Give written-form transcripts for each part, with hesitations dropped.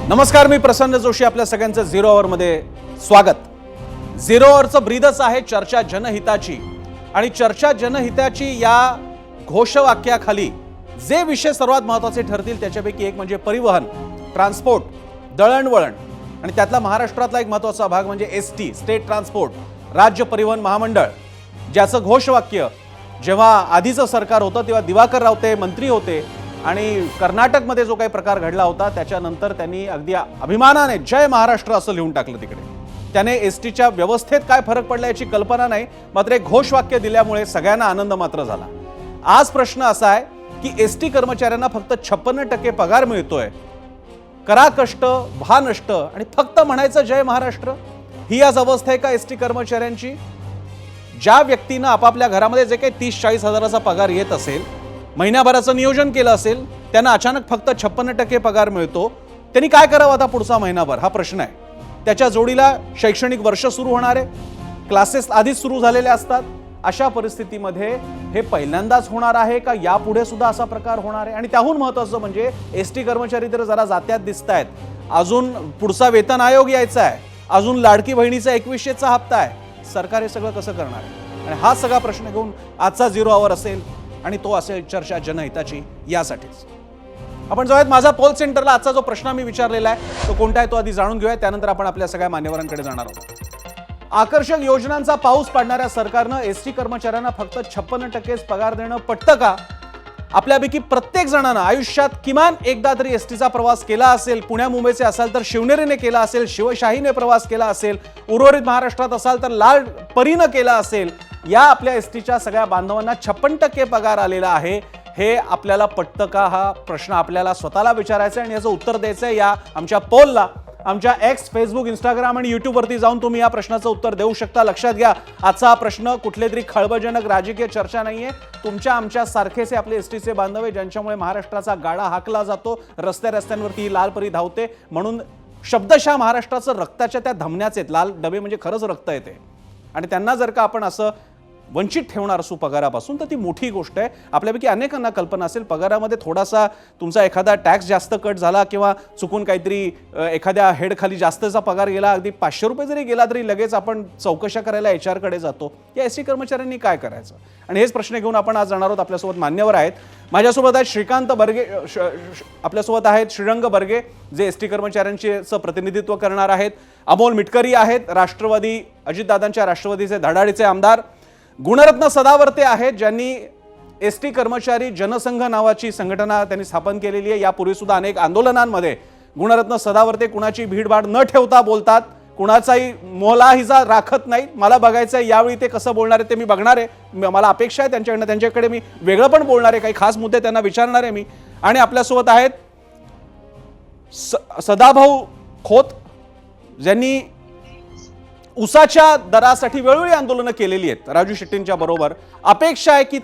नमस्कार, मी प्रसन्न जोशी. आपल्या सगळ्यांचं झिरो आवर मध्ये स्वागत. झिरो आवरचं ब्रीदच आहे चर्चा जनहिताची, आणि चर्चा जनहिताची या घोषवाक्याखाली जे विषय सर्वात महत्त्वाचे ठरतील त्याच्यापैकी एक म्हणजे परिवहन, ट्रान्सपोर्ट, दळणवळण, आणि त्यातला महाराष्ट्रातला एक महत्त्वाचा भाग म्हणजे एसटी, स्टेट ट्रान्सपोर्ट, राज्य परिवहन महामंडळ, ज्याचं घोषवाक्य जेव्हा आधीचं सरकार होतं तेव्हा दिवाकर रावते मंत्री होते, आणि कर्नाटकमध्ये जो काही प्रकार घडला होता त्याच्यानंतर त्यांनी अगदी अभिमानाने जय महाराष्ट्र असं लिहून टाकलं तिकडे. त्याने एसटीच्या व्यवस्थेत काय फरक पडला याची कल्पना नाही, मात्र एक घोषवाक्य दिल्यामुळे सगळ्यांना आनंद मात्र झाला. आज प्रश्न असा आहे की एसटी कर्मचाऱ्यांना फक्त 56% पगार मिळतोय, करा कष्ट व्हा नष्ट, आणि फक्त म्हणायचं जय महाराष्ट्र. ही आज अवस्था आहे का एसटी कर्मचाऱ्यांची? ज्या व्यक्तीनं आपापल्या घरामध्ये जे काही 30-40 हजाराचा पगार येत असेल, महिन्याभराचं नियोजन केलं असेल, त्यांना अचानक फक्त 56% पगार मिळतो, त्यांनी काय करावं आता पुढचा महिनाभर, हा प्रश्न आहे. त्याच्या जोडीला शैक्षणिक वर्ष सुरू होणार आहे, क्लासेस आधीच सुरू झालेले असतात. अशा परिस्थितीमध्ये हे पहिल्यांदाच होणार आहे का यापुढे सुद्धा असा प्रकार होणार आहे? आणि त्याहून महत्त्वाचं म्हणजे एसटी कर्मचारी तर जरा जात्यात दिसत आहेत, अजून पुढचा वेतन आयोग यायचा आहे, अजून लाडकी बहिणीचा 2100चा हप्ता आहे. सरकार हे सगळं कसं करणार आहे? आणि हा सगळा प्रश्न घेऊन आजचा झिरो आवर असेल, आणि तो असेल चर्चा जनहिताची. यासाठीच आपण जाऊयात माझा पोल सेंटरला. आजचा जो प्रश्न मी विचारलेला आहे तो कोणता आहे तो आधी जाणून घेऊया, त्यानंतर आपण आपल्या सगळ्या मान्यवरांकडे जाणार आहोत. आकर्षक योजनांचा पाऊस पाडणाऱ्या सरकारनं एसटी कर्मचाऱ्यांना फक्त 56%च पगार देणं पटतं का? आपल्यापैकी प्रत्येक जणांना आयुष्यात किमान एकदा तरी एसटीचा प्रवास केला असेल. पुण्या मुंबईचे असाल तर शिवनेरीने केला असेल, शिवशाहीने प्रवास केला असेल, उर्वरित महाराष्ट्रात असाल तर लाल परीनं केला असेल. या आपल्या एसटीच्या सगळ्या बांधवांना 56% पगार आलेला आहे. हे आपल्याला पटतं का? हा प्रश्न आपल्याला स्वतःला विचारायचा आहे आणि याचं उत्तर द्यायचं आहे या आमच्या पोलला. आमच्या एक्स, फेसबुक, इंस्टाग्राम आणि यूट्यूबवरती जाऊन तुम्ही या प्रश्नाचं उत्तर देऊ शकता. लक्षात घ्या, आजचा हा प्रश्न कुठले तरी खळबळजनक राजकीय चर्चा नाहीये. तुमच्या आमच्या सारखेचे आपले एसटीचे बांधव आहे, ज्यांच्यामुळे महाराष्ट्राचा गाडा हाकला जातो, रस्त्यावरती लाल परी धावते. म्हणून शब्दशः महाराष्ट्राचं रक्ताच्या त्या धमन्याच आहेत. लाल डबे म्हणजे खरंच रक्त येते, आणि त्यांना जर का आपण असं वंचित ठेवणार असू पगारापासून तर ती मोठी गोष्ट आहे. आपल्यापैकी अनेकांना कल्पना असेल, पगारामध्ये थोडासा तुमचा एखादा टॅक्स जास्त कट झाला किंवा चुकून काहीतरी एखाद्या हेडखाली जास्तचा पगार गेला, अगदी 500 रुपये जरी गेला तरी लगेच आपण चौकशा करायला HR कडे जातो. या एसटी कर्मचाऱ्यांनी काय करायचं? आणि हेच प्रश्न घेऊन आपण आज जाणार आहोत. आपल्यासोबत मान्यवर आहेत. माझ्यासोबत आहेत श्रीकांत बर्गे, आपल्यासोबत आहेत श्रीरंग बर्गे, जे एसटी कर्मचाऱ्यांचे प्रतिनिधित्व करणार आहेत. अमोल मिटकरी आहेत, राष्ट्रवादी, अजितदादांच्या राष्ट्रवादीचे धडाडीचे आमदार. गुणरत्न सदावर्ते आहेत, ज्यांनी एसटी कर्मचारी जनसंघ नावाची संघटना त्यांनी स्थापन केलेली आहे. यापूर्वी सुद्धा अनेक आंदोलनांमध्ये गुणरत्न सदावर्ते कुणाची भीडभाड न ठेवता बोलतात, कुणाचाही मोलाहिजा राखत नाहीत. मला बघायचं आहे यावेळी ते कसं बोलणार आहे, ते मी बघणार आहे. मला अपेक्षा आहे त्यांच्याकडनं, त्यांच्याकडे मी वेगळं पण बोलणार आहे, काही खास मुद्दे त्यांना विचारणार आहे मी. आणि आपल्यासोबत आहेत सदाभाऊ खोत, ज्यांनी उसाच्या दरासाठी वेळोवेळी आंदोलनं केलेली आहेत राजू शेट्टींच्या बरोबर. अपेक्षा आहे की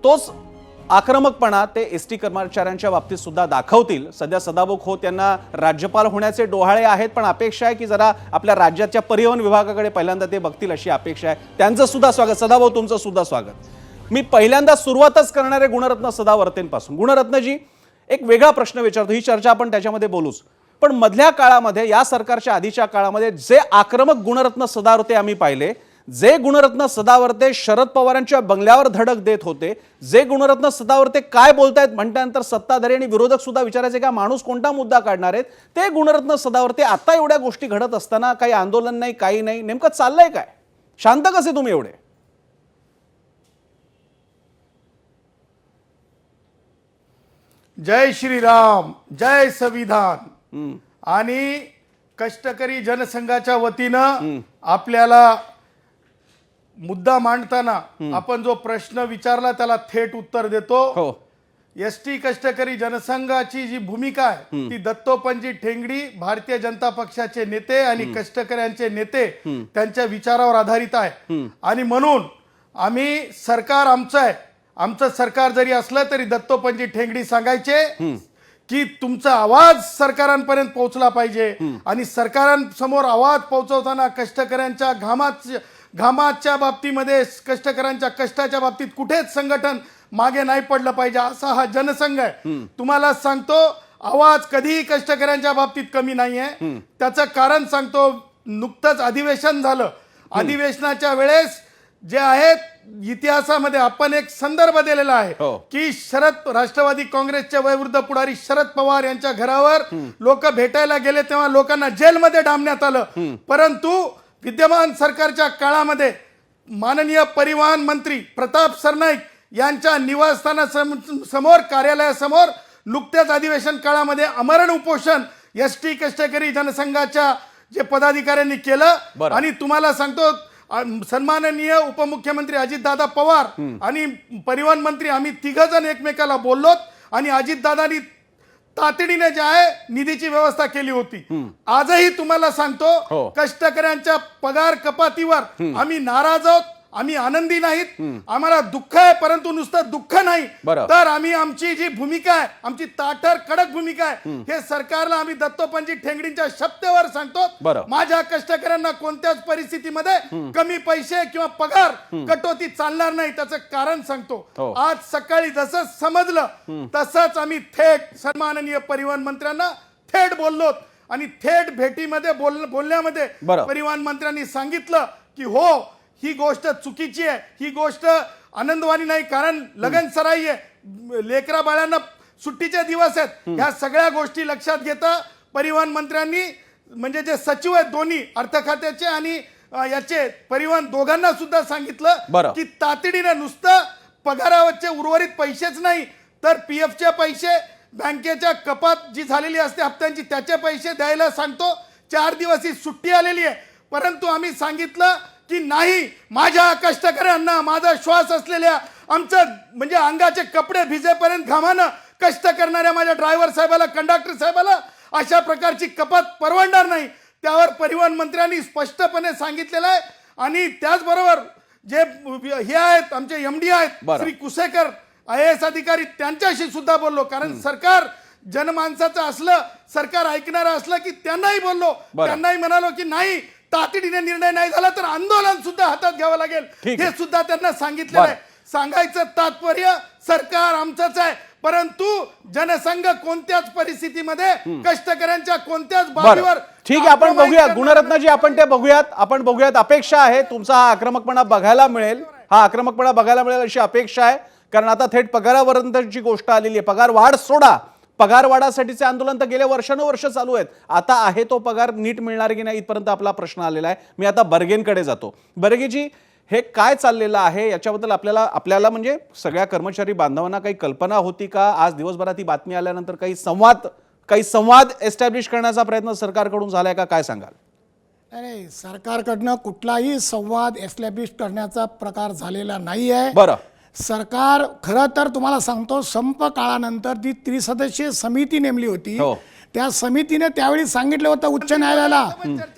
तोच आक्रमकपणा ते एसटी कर्मचाऱ्यांच्या बाबतीत सुद्धा दाखवतील. सध्या सदाभाऊ खोत यांना राज्यपाल होण्याचे डोहाळे आहेत, पण अपेक्षा आहे की जरा आपल्या राज्याच्या परिवहन विभागाकडे पहिल्यांदा ते बघतील अशी अपेक्षा आहे. त्यांचं सुद्धा स्वागत. सदाभाऊ, तुमचं सुद्धा स्वागत. मी पहिल्यांदा सुरुवातच करणार आहे गुणरत्न सदावर्तेंपासून. गुणरत्नजी, एक वेगळा प्रश्न विचारतो, ही चर्चा आपण त्याच्यामध्ये बोलूच, पण मधल्या काळामध्ये, या सरकारच्या आधीच्या काळामध्ये जे आक्रमक गुणरत्न सदावर्ते आम्ही पाहिले, जे गुणरत्न सदावर्ते शरद पवारांच्या बंगल्यावर धडक देत होते, जे गुणरत्न सदावर्ते काय बोलतायत म्हटल्यानंतर सत्ताधारी आणि विरोधक सुद्धा विचारायचे का माणूस कोणता मुद्दा काढणार आहेत, ते गुणरत्न सदावर्ते आता एवढ्या गोष्टी घडत असताना काही आंदोलन नाही, काही नाही, नेमकं चाललंय काय? शांत कसे तुम्ही एवढे? जय श्रीराम, जय संविधान. आणि कष्टकरी जनसंघाच्या वतीनं आपल्याला मुद्दा मांडताना आपण जो प्रश्न विचारला त्याला थेट उत्तर देतो. एसटी कष्टकरी जनसंघाची जी भूमिका आहे ती दत्तोपंत ठेंगडी, भारतीय जनता पक्षाचे नेते आणि कष्टकऱ्यांचे नेते त्यांच्या विचारावर आधारित आहे. आणि म्हणून आम्ही, सरकार आमचं आहे, आमचं सरकार जरी असलं तरी दत्तोपंत ठेंगडी सांगायचे की तुमचा आवाज सरकारांपर्यंत पोहोचला पाहिजे. आणि सरकारांसमोर आवाज पोहोचवताना कष्टकऱ्यांच्या घामाच्या बाबतीमध्ये, कष्टकऱ्यांच्या कष्टाच्या बाबतीत कुठेच संघटन मागे नाही पडलं पाहिजे, असा हा जनसंघ आहे. तुम्हाला सांगतो, आवाज कधीही कष्टकऱ्यांच्या बाबतीत कमी नाहीये. त्याचं कारण सांगतो. नुकतंच अधिवेशन झालं. अधिवेशनाच्या वेळेस जे आहेत इतिहासामध्ये आपण एक संदर्भ दिलेला आहे की राष्ट्रवादी काँग्रेसचे वयोवृद्ध पुढारी शरद पवार यांच्या घरावर लोक भेटायला गेले तेव्हा लोकांना जेलमध्ये डांबण्यात आलं. परंतु विद्यमान सरकारच्या काळामध्ये माननीय परिवहन मंत्री प्रताप सरनाईक यांच्या निवासस्थानासमोर कार्यालयासमोर नुकत्याच अधिवेशन काळामध्ये आमरण उपोषण एसटी कष्टकरी जनसंघाच्या जे पदाधिकाऱ्यांनी केलं. आणि तुम्हाला सांगतो सन्माननीय उपमुख्यमंत्री अजितदादा पवार आणि परिवहन मंत्री आम्ही तिघजण एकमेकाला बोललो आणि अजितदादांनी तातडीने जे आहे निधीची व्यवस्था केली होती. आजही तुम्हाला सांगतो कष्टकऱ्यांच्या पगार कपातीवर आम्ही नाराज आहोत. आम्ही आनंदी नाहीत. आम्हाला दुःख आहे परंतु नुसतं दुःख नाही तर आम्ही आमची जी भूमिका आहे आमची ताठर कडक भूमिका आहे हे सरकारला आम्ही दत्तोपंत ठेंगडींच्या शब्दावर सांगतो. माझ्या कष्टकऱ्यांना कोणत्याच परिस्थितीमध्ये कमी पैसे किंवा पगार कटोती चालणार नाही. त्याचं कारण सांगतो. आज सकाळी जसं समजलं तसंच आम्ही थेट सन्माननीय परिवहन मंत्र्यांना थेट बोललो आणि थेट भेटीमध्ये बोलण्यामध्ये परिवहन मंत्र्यांनी सांगितलं की हो ही गोष्ट चुकीची आहे. ही गोष्ट आनंदवाणी नाही. कारण लगन सराई आहे. लेकरा बाळांना सुट्टीचे दिवस आहेत. ह्या सगळ्या गोष्टी लक्षात घेता परिवहन मंत्र्यांनी म्हणजे जे सचिव आहेत दोन्ही अर्थ खात्याचे आणि याचे परिवहन दोघांना सुद्धा सांगितलं की तातडीने नुसतं पगारावरचे उर्वरित पैसेच नाही तर पीएफचे पैसे बँकेच्या कपात जी झालेली असते हप्त्यांची त्याचे पैसे द्यायला सांगतो. 4 दिवस ही सुट्टी आलेली आहे. परंतु आम्ही सांगितलं की नाही माझ्या कष्टकऱ्यांना माझा श्वास असलेल्या आमचं म्हणजे अंगाचे कपडे भिजेपर्यंत घामानं कष्ट करणाऱ्या माझ्या ड्रायव्हर साहेबाला कंडक्टर साहेबाला अशा प्रकारची कपात परवडणार नाही. त्यावर परिवहन मंत्र्यांनी स्पष्टपणे सांगितलेलं आहे. आणि त्याचबरोबर जे हे आहेत आमचे एमडी आहेत श्री कुसेकर IAS अधिकारी त्यांच्याशी सुद्धा बोललो. कारण सरकार जनमानसाचं असलं सरकार ऐकणारं असलं की त्यांनाही बोललो. त्यांनाही म्हणालो की नाही तातडीने निर्णय नाही झाला तर आंदोलन सुद्धा हातात घ्यावं लागेल हे सुद्धा त्यांना सांगितलेलं आहे. सांगायचं तात्पर्य सरकार आमचंच आहे परंतु जनसंघ कोणत्याच परिस्थितीमध्ये कष्टकऱ्यांच्या कोणत्याच बाबीवर ठीक आहे. आपण बघूयात गुणरत्नाजी आपण ते बघूयात. अपेक्षा आहे तुमचा हा आक्रमकपणा बघायला मिळेल अशी अपेक्षा आहे. कारण आता थेट पगारापर्यंतची गोष्ट आलेली आहे. पगार वाढ सोडा. पगार वाढासाठीचे आंदोलन तर गेल्या वर्षानुवर्ष चालू आहेत. आता आहे तो पगार नीट मिळणार की नाही इथपर्यंत आपला प्रश्न आलेला आहे. मी आता बर्गेंकडे जातो. बर्गेजी हे काय चाललेलं आहे याच्याबद्दल आपल्याला म्हणजे सगळ्या कर्मचारी बांधवांना काही कल्पना होती का? आज दिवसभरात ही बातमी आल्यानंतर काही संवाद एस्टॅब्लिश करण्याचा प्रयत्न सरकारकडून झालाय का? काय सांगाल? नाही सरकारकडनं कुठलाही संवाद एस्टॅब्लिश करण्याचा प्रकार झालेला नाही आहे. बरं सरकार खरं तर तुम्हाला सांगतो संप काळानंतर जी त्रिसदस्यीय समिती नेमली होती त्या समितीने त्यावेळी सांगितलं होतं उच्च न्यायालयाला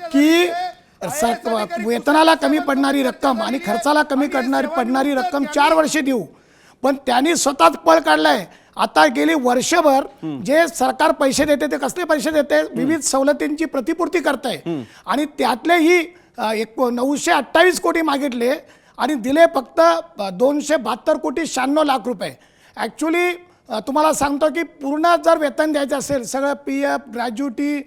की वेतनाला कमी पडणारी रक्कम आणि खर्चाला कमी पडणारी रक्कम 4 वर्षे देऊ. पण त्यांनी स्वतःच पळ काढलाय. आता गेली वर्षभर जे सरकार पैसे देते ते कसले पैसे देते विविध सवलतींची प्रतिपूर्ती करताय आणि त्यातलेही 928 कोटी मागितले आणि दिले फक्त 272 कोटी 96 लाख रुपये. ॲक्च्युली तुम्हाला सांगतो की पूर्ण जर वेतन द्यायचं असेल सगळं PF ग्रॅज्युटी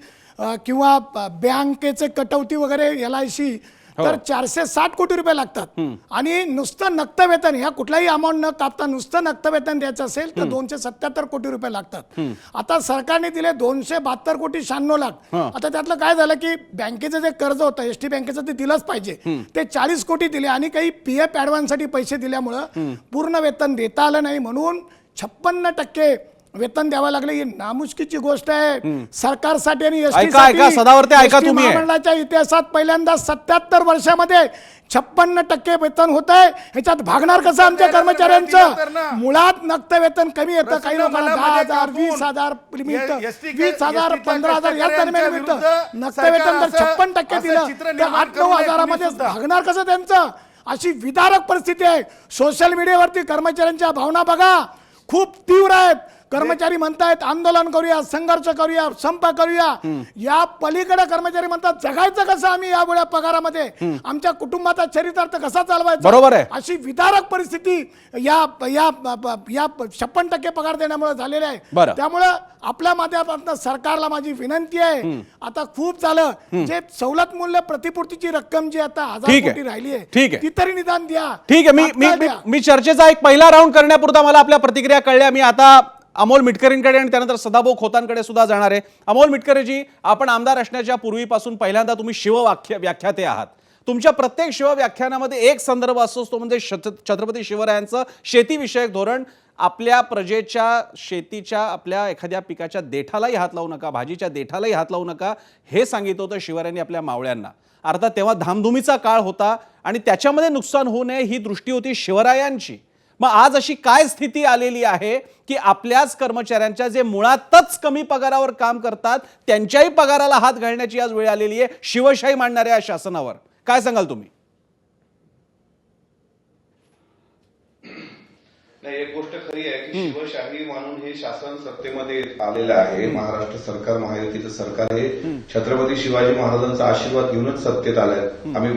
किंवा बँकेचे कटौती वगैरे LIC तर 460 कोटी रुपये लागतात. आणि नुसतं नक्त वेतन ह्या कुठलाही अमाऊंट न कापता नुसतं नक्त वेतन द्यायचं असेल तर 277 कोटी रुपये लागतात. आता सरकारने दिले 272 कोटी 96 लाख. आता त्यातलं काय झालं की बँकेचं जे कर्ज होतं ST बँकेचं ते दिलंच पाहिजे ते 40 कोटी दिले आणि काही PF ॲडव्हान्ससाठी पैसे दिल्यामुळं पूर्ण वेतन देता आलं नाही म्हणून 56% वेतन द्यावं लागले. ही नामुष्कीची गोष्ट आहे सरकारसाठी आणि ST मंडळाच्या इतिहासात पहिल्यांदा 77 वर्षामध्ये 56% वेतन होत आहे. ह्याच्यात भागणार कसं आमच्या कर्मचाऱ्यांचं? मुळात नक्त वेतन कमी येतं. काही लोकांना 10,000 20,000 मिळतं 20,000 15,000 या दरम्यान मिळतं. नक्त वेतन जर 56% दिलं तर 8-9 हजारामध्ये भागणार कसं त्यांचं? अशी विदारक परिस्थिती आहे. सोशल मीडियावरती कर्मचाऱ्यांच्या भावना बघा खूप तीव्र आहेत. कर्मचारी म्हणतायत आंदोलन करूया, संघर्ष करूया, संप करूया. या पलीकडे कर्मचारी म्हणतात जगायचं कसं आम्ही या वेळा पगारामध्ये, आमच्या कुटुंबाचा चरितार्थ कसा चालवायचा. बरोबर आहे. अशी विदारक परिस्थिती या या या 56% पगार देण्यामुळे झालेली आहे. बरं. त्यामुळे आपल्या माध्यमातून सरकारला माझी विनंती आहे, आता खूप झालं, जे सवलत मूल्य प्रतिपूर्तीची रक्कम जी आता 1000 ठीक आहे. कोटी राहिली ठीक आहे आहे. ती तरी निदान द्या. ठीक आहे. तात्काळ द्या. मी चर्चेचा एक पहिला राऊंड करण्यापुरता मला आपल्या प्रतिक्रिया कळल्या. मी आता अमोल मिटकरींकडे आणि त्यानंतर सदाभाऊ खोतांकडे सुद्धा जाणार आहे. अमोल मिटकरीजी, आपण आमदार असण्याच्या पूर्वीपासून पहिल्यांदा तुम्ही व्याख्याते आहात. तुमच्या प्रत्येक शिवव्याख्यानामध्ये एक संदर्भ असतो, तो म्हणजे छत्रपती शिवरायांचं शेतीविषयक धोरण. आपल्या प्रजेच्या शेतीच्या आपल्या एखाद्या पिकाच्या देठालाही हात लावू नका, भाजीच्या देठालाही हात लावू नका, हे सांगितलं होतं शिवरायांनी आपल्या मावळ्यांना. अर्थात तेव्हा धामधुमीचा काळ होता आणि त्याच्यामध्ये नुकसान होऊ नये ही दृष्टी होती शिवरायांची. मग आज अशी काय स्थिती आलेली आहे की आपल्याच कर्मचाऱ्यांच्या जे मुळातच कमी पगारावर काम करतात त्यांच्याही पगाराला हात घालण्याची आज वेळ आलेली आहे शिवशाही मांडणाऱ्या शासनावर. काय सांगाल तुम्ही? नाही, एक गोष्ट खरी आहे की शिवशाही म्हणून हे शासन सत्तेमध्ये आलेलं आहे. महाराष्ट्र सरकार, महायुतीचं सरकार हे छत्रपती शिवाजी महाराजांचा आशीर्वाद घेऊनच सत्तेत आलंय.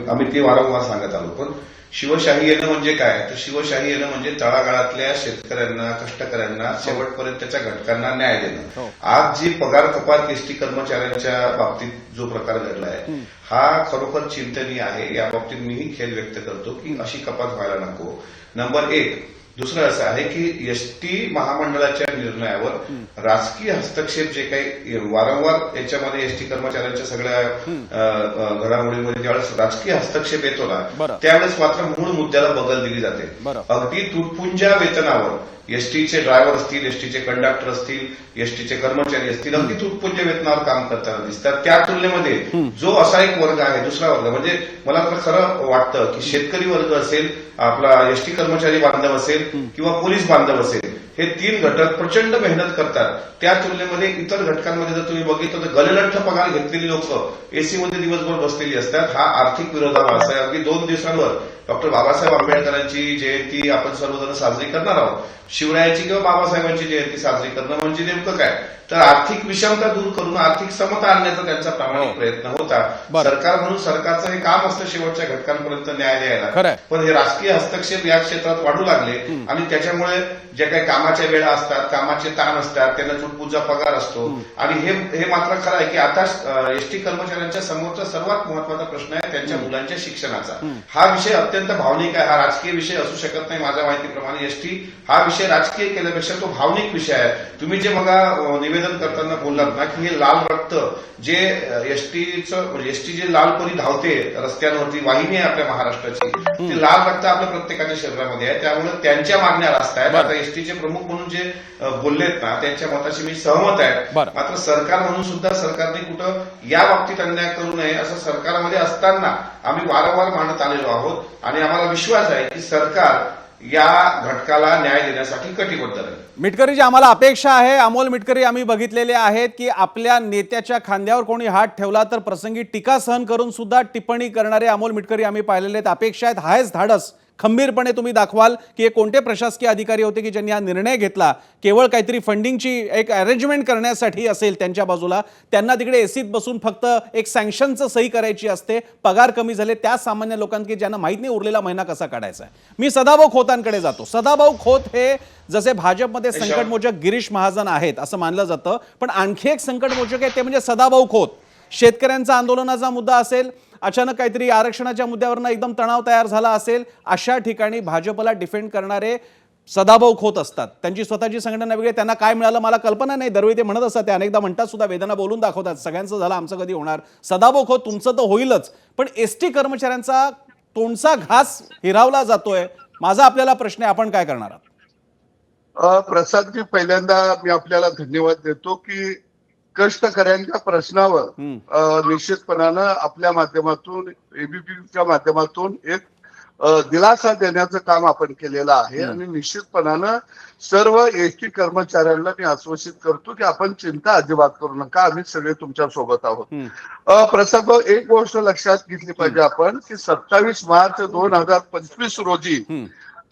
आम्ही ते वारंवार सांगत आलो. पण शिवशाही येणं म्हणजे काय, तर शिवशाही येणं म्हणजे तळागाळातल्या शेतकऱ्यांना, कष्टकऱ्यांना, शेवटपर्यंतच्या घटकांना न्याय देणं. आज जी पगार कपात एसटी कर्मचाऱ्यांच्या बाबतीत जो प्रकार घडला आहे हा खरोखर चिंतनीय आहे. या बाबतीत मीही खेद व्यक्त करतो की अशी कपात व्हायला नको. नंबर एक. दुसरं असं आहे की एसटी महामंडळाच्या निर्णयावर राजकीय हस्तक्षेप जे काही वारंवार याच्यामध्ये एसटी कर्मचाऱ्यांच्या सगळ्या घडामोडीमध्ये ज्यावेळेस राजकीय हस्तक्षेप येतो ना त्यावेळेस मात्र मूळ मुद्द्याला बगल दिली जाते. अगदी तुटपुंज्या वेतनावर एसटीचे ड्रायव्हर असतील, एसटीचे कंडक्टर असतील, एसटीचे कर्मचारी असतील, अगदी तुटपुंज्या वेतनावर काम करताना दिसतात. त्या तुलनेमध्ये जो असा एक वर्ग आहे, दुसरा वर्ग म्हणजे मला तर खरं वाटतं की शेतकरी वर्ग असेल, आपला एसटी कर्मचारी बांधव असेल किंवा पोलीस बांधव असेल, हे 3 घटक प्रचंड मेहनत करतात. त्या तुलनेमध्ये इतर घटकांमध्ये जर तुम्ही बघितलं तर गललठ्ठ पगार घेतलेली लोक एसीमध्ये दिवसभर बसलेली असतात. हा आर्थिक विरोधाभास आहे. अगदी 2 दिवसांवर डॉक्टर बाबासाहेब आंबेडकरांची जयंती आपण सर्वजण साजरी करणार आहोत. शिवरायाची किंवा बाबासाहेबांची जयंती साजरी करणं म्हणजे नेमकं काय, तर आर्थिक विषमता दूर करून आर्थिक समता आणण्याचा त्यांचा प्रामाणिक प्रयत्न होता. सरकार म्हणून सरकारचं हे काम असतं शेवटच्या घटकांपर्यंत न्याय द्यायला. पण हे राजकीय हस्तक्षेप या क्षेत्रात वाढू लागले आणि त्याच्यामुळे ज्या काही कामाच्या वेळा असतात, कामाचे ताण असतात, त्यांना चुटपुंजा पगार असतो. आणि हे मात्र खरं आहे की आता एसटी कर्मचाऱ्यांच्या समोरचा सर्वात महत्वाचा प्रश्न आहे त्यांच्या मुलांच्या शिक्षणाचा. हा विषय अत्यंत भावनिक आहे. हा राजकीय विषय असू शकत नाही. माझ्या माहितीप्रमाणे एसटी हा विषय राजकीय केल्यापेक्षा तो भावनिक विषय आहे. तुम्ही जे मग निवेदन करताना बोललात ना की हे लाल रक्त जे एसटी जे लालपरी धावते रस्त्यांवरती, वाहिनी आहे आपल्या महाराष्ट्राची, ते लाल रक्त आपल्या प्रत्येकाच्या शरीरामध्ये आहे. त्यामुळे त्यांच्या मागण्या रास्त आहेत. आता एसटीचे प्रमुख म्हणून जे बोललेत ना त्यांच्या मताशी मी सहमत आहे. मात्र सरकार म्हणून सुद्धा सरकारने कुठं या बाबतीत अन्याय करू नये असं सरकारमध्ये असताना आम्ही वारंवार मांडत आलेलो आहोत. आणि आम्हाला विश्वास आहे की सरकार या घटकाला न्याय देण्यासाठी कटिबद्ध आहे. मिटकरीजी, आम्हाला अपेक्षा आहे, अमोल मिटकरी आम्ही बघितलेले आहेत की आपल्या नेत्याच्या खांद्यावर कोणी हात ठेवला तर प्रसंगी टीका सहन करून सुद्धा टिप्पणी करणारे अमोल मिटकरी आम्ही पाहिलेले आहेत. अपेक्षा आहेत हायच धाडस खंबीरपणे तुम्ही दाखवाल की हे कोणते प्रशासकीय अधिकारी होते की ज्यांनी हा निर्णय घेतला. केवळ काहीतरी फंडिंगची एक अरेंजमेंट करण्यासाठी असेल त्यांच्या बाजूला, त्यांना तिकडे एसीत बसून फक्त एक सँक्शनचं सही करायची असते. पगार कमी झाले त्या सामान्य लोकांना की ज्यांना माहित नाही उरलेला महिना कसा काढायचा आहे. मी सदाभाऊ खोतांकडे जातो. सदाभाऊ खोत हे जसे भाजपमध्ये संकटमोचक गिरीश महाजन आहेत असं मानलं जातं, पण आणखी एक संकटमोचक आहे ते म्हणजे सदाभाऊ खोत. शेतकऱ्यांचा आंदोलनाचा मुद्दा असेल, अचानक काहीतरी आरक्षणाच्या मुद्द्यावरनं एकदम तणाव तयार झाला असेल, अशा ठिकाणी भाजपला डिफेंड करणारे सदाभाऊ खोत असतात. त्यांची स्वतःची संघटना वेगळी, त्यांना काय मिळालं मला कल्पना नाही. दरवेळी ते म्हणत असतात, ते अनेकदा म्हणतात सुद्धा, वेदना बोलून दाखवतात, सगळ्यांचं झालं आमचं कधी होणार. सदाभाऊ खोत तुमचं तर होईलच, पण एसटी कर्मचाऱ्यांचा तोंडचा घास हिरावला जातोय. माझा आपल्याला प्रश्न आहे, आपण काय करणार आहात? प्रसादजी, पहिल्यांदा मी आपल्याला धन्यवाद देतो की कष्टकऱ्यांच्या प्रश्नावर निश्चितपणानं आपल्या माध्यमातून, एबीपीच्या माध्यमातून एक दिलासा देण्याचं काम आपण केलेलं आहे. आणि निश्चितपणानं सर्व एसटी कर्मचाऱ्यांना मी आश्वासित करतो की आपण चिंता अजिबात करू नका, आम्ही सगळे तुमच्या सोबत आहोत. प्रसाद, एक गोष्ट लक्षात घेतली पाहिजे आपण की 27 मार्च 2025 रोजी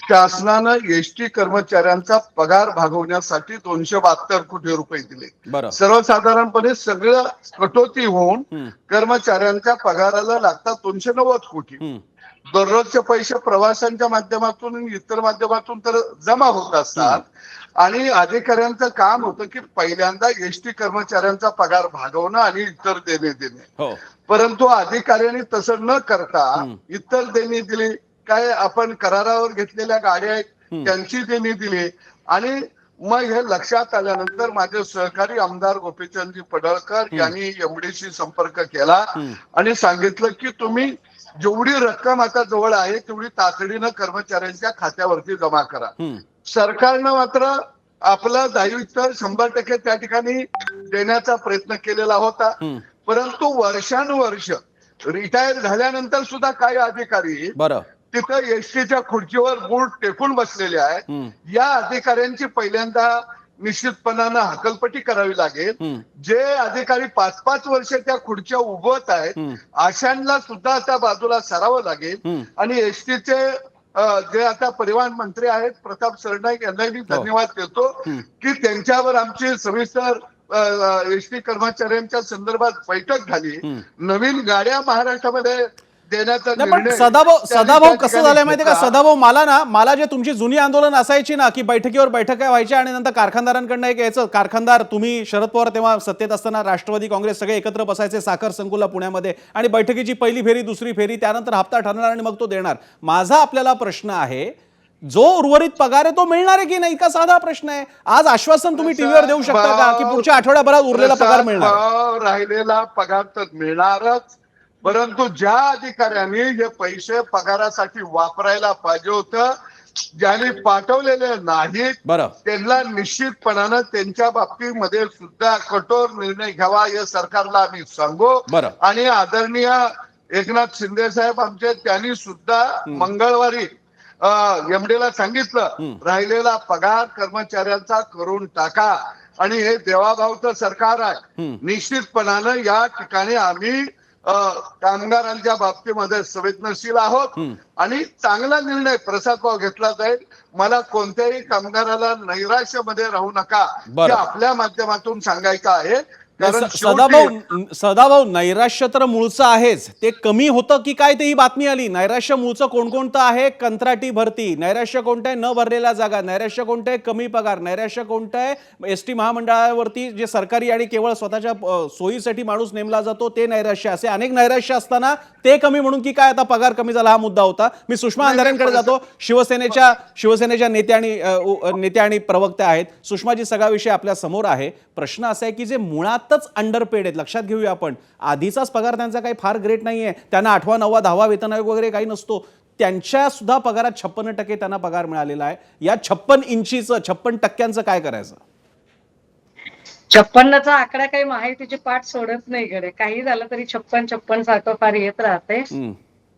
शासनानं एसटी कर्मचाऱ्यांचा पगार भागवण्यासाठी 272 कोटी रुपये दिले. बरं. सर्वसाधारणपणे सगळं कटोती होऊन कर्मचाऱ्यांच्या पगाराला लागतात 290 कोटी. दररोजचे पैसे प्रवाशांच्या माध्यमातून इतर माध्यमातून तर जमा होत असतात आणि अधिकाऱ्यांचं काम होतं की पहिल्यांदा एसटी कर्मचाऱ्यांचा पगार भागवणं आणि इतर देणे देणे. परंतु अधिकाऱ्यांनी तसं न करता इतर देणी दिली, काय आपण करारावर घेतलेल्या गाड्या आहेत त्यांची देणी दिली. आणि मग हे लक्षात आल्यानंतर माझे सहकारी आमदार गोपीचंदजी पडळकर यांनी एमडीशी संपर्क केला आणि सांगितलं की तुम्ही जेवढी रक्कम आता जवळ आहे तेवढी तातडीनं कर्मचाऱ्यांच्या खात्यावरती जमा करा. सरकारनं मात्र आपलं दायित्व 100% त्या ठिकाणी देण्याचा प्रयत्न केलेला होता. परंतु वर्षानुवर्ष रिटायर झाल्यानंतर सुद्धा काही अधिकारी तिथं एसटीच्या खुर्चीवर बोट टेकून बसलेले आहेत. या अधिकाऱ्यांची पहिल्यांदा निश्चितपणानं हकलपट्टी करावी लागेल. जे अधिकारी 5-5 वर्ष त्या खुर्च्या उभवत आहेत अशांना सुद्धा त्या बाजूला सरावं लागेल. आणि एसटीचे जे आता परिवहन मंत्री आहेत प्रताप सरनाईक यांनाही मी धन्यवाद देतो की त्यांच्यावर आमची सविस्तर एसटी कर्मचाऱ्यांच्या संदर्भात बैठक झाली. नवीन गाड्या महाराष्ट्रामध्ये देण्याचा निर्णय. सदाभाऊ कसं झालंय माहितीये का सदाभाऊ, मला जे तुमची जुनी आंदोलन असायची ना की बैठकीवर बैठका व्हायच्या आणि नंतर कारखानदारांकडनं एक यायचं, कारखानदार तुम्ही शरद पवार तेव्हा सत्तेत असताना राष्ट्रवादी काँग्रेस सगळे एकत्र बसायचे साखर संकुलला पुण्यामध्ये आणि बैठकीची पहिली फेरी दुसरी फेरी त्यानंतर हप्ता ठरणार आणि मग तो देणार. माझा आपल्याला प्रश्न आहे जो उर्वरित पगार आहे तो मिळणार आहे की नाही, का साधा प्रश्न आहे. आज आश्वासन तुम्ही टीव्हीवर देऊ शकता का की पुढच्या आठवड्याभरात उरलेला पगार मिळणार? राहिलेला पगार तर मिळणारच, परंतु ज्या अधिकाऱ्यांनी हे पैसे पगारासाठी वापरायला पाहिजे होतं ज्यांनी पाठवलेले नाहीत त्यांना निश्चितपणानं त्यांच्या बाबतीमध्ये सुद्धा कठोर निर्णय घ्यावा हे सरकारला आम्ही सांगू. आणि आदरणीय एकनाथ शिंदे साहेब आमचे त्यांनी सुद्धा मंगळवारी एमडीला सांगितलं राहिलेला पगार कर्मचाऱ्यांचा करून टाका. आणि हे देवाभावचं सरकार आहे. निश्चितपणानं या ठिकाणी आम्ही कामगारांच्या बाबतीमध्ये संवेदनशील आहोत आणि चांगला निर्णय प्रसाद भाऊ घेतला जाईल. मला कोणत्याही कामगाराला नैराश्यामध्ये राहू नका हे आपल्या माध्यमातून सांगायचं आहे. सदाभाऊ नैराश्य तर मूळचं आहेच, ते कमी होतं की काय ते ही बातमी आली. नैराश्य मूळचं कोणकोणतं आहे? कंत्राटी भरती, नैराश्य कोणतं आहे? न भरलेल्या जागा, नैराश्य कोणतं आहे? कमी पगार, नैराश्य कोणतं आहे? एसटी महामंडळावरती जे सरकारी आणि केवळ स्वतःच्या सोयीसाठी माणूस नेमला जातो ते नैराश्य. असे अनेक नैराश्य असताना ते कमी म्हणून की काय आता पगार कमी झाला हा मुद्दा होता. मी सुषमा अंधारेंकडे जातो. शिवसेनेच्या नेत्या आणि प्रवक्त्या आहेत. सुषमाजी सगळा विषय आपल्या समोर आहे. प्रश्न असा आहे की जे मुळातच अंडरपेड आहेत, लक्षात घेऊया आपण, आधीचाच पगार त्यांचा काही फार ग्रेट नाहीये, त्यांना 8वा 9वा 10वा वेतन आयोग वगैरे काही नसतो, त्यांच्या सुद्धा पगारात 56% त्यांना पगार मिळालेला आहे. या 56% काय करायचं? 56चा आकडा काही माहितीची पाठ सोडत नाही कडे, काही झालं तरी 56 सारखं फार येत राहते.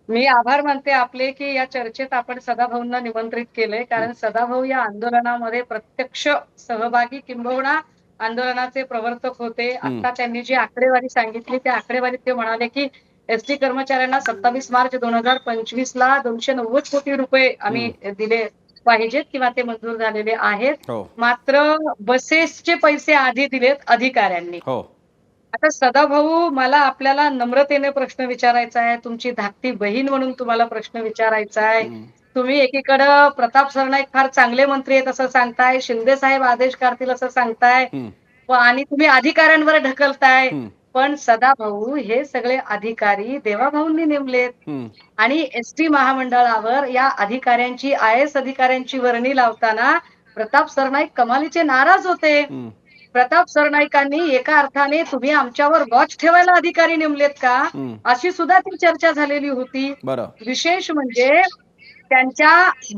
मी आभार मानते आपले की या चर्चेत आपण सदाभाऊंना निमंत्रित केलंय, कारण सदाभाऊ या आंदोलनामध्ये प्रत्यक्ष सहभागी किंबहुना आंदोलनाचे प्रवर्तक होते. आता त्यांनी जी आकडेवारी सांगितली त्या आकडेवारीत ते म्हणाले की एसटी कर्मचाऱ्यांना 27 मार्च 2025 ला 290 कोटी रुपये आम्ही दिले पाहिजेत किंवा ते मंजूर झालेले आहेत. मात्र बसेसचे पैसे आधी दिलेत अधिकाऱ्यांनी. आता सदाभाऊ, मला आपल्याला नम्रतेने प्रश्न विचारायचा आहे, तुमची धाकटी बहीण म्हणून तुम्हाला प्रश्न विचारायचा आहे. तुम्ही एकीकडं प्रताप सरनाईक फार चांगले मंत्री आहेत असं सांगताय, शिंदे साहेब आदेश काढतील असं सांगताय आणि तुम्ही अधिकाऱ्यांवर ढकलताय. पण सदाभाऊ, हे सगळे अधिकारी देवाभाऊंनी नेमलेत आणि एसटी महामंडळावर या अधिकाऱ्यांची IAS अधिकाऱ्यांची वर्णी लावताना प्रताप सरनाईक कमालीचे नाराज होते. प्रताप सरनाईकांनी एका अर्थाने तुम्ही आमच्यावर वॉच ठेवायला अधिकारी नेमलेत का अशी सुद्धा ती चर्चा झालेली होती. विशेष म्हणजे त्यांच्या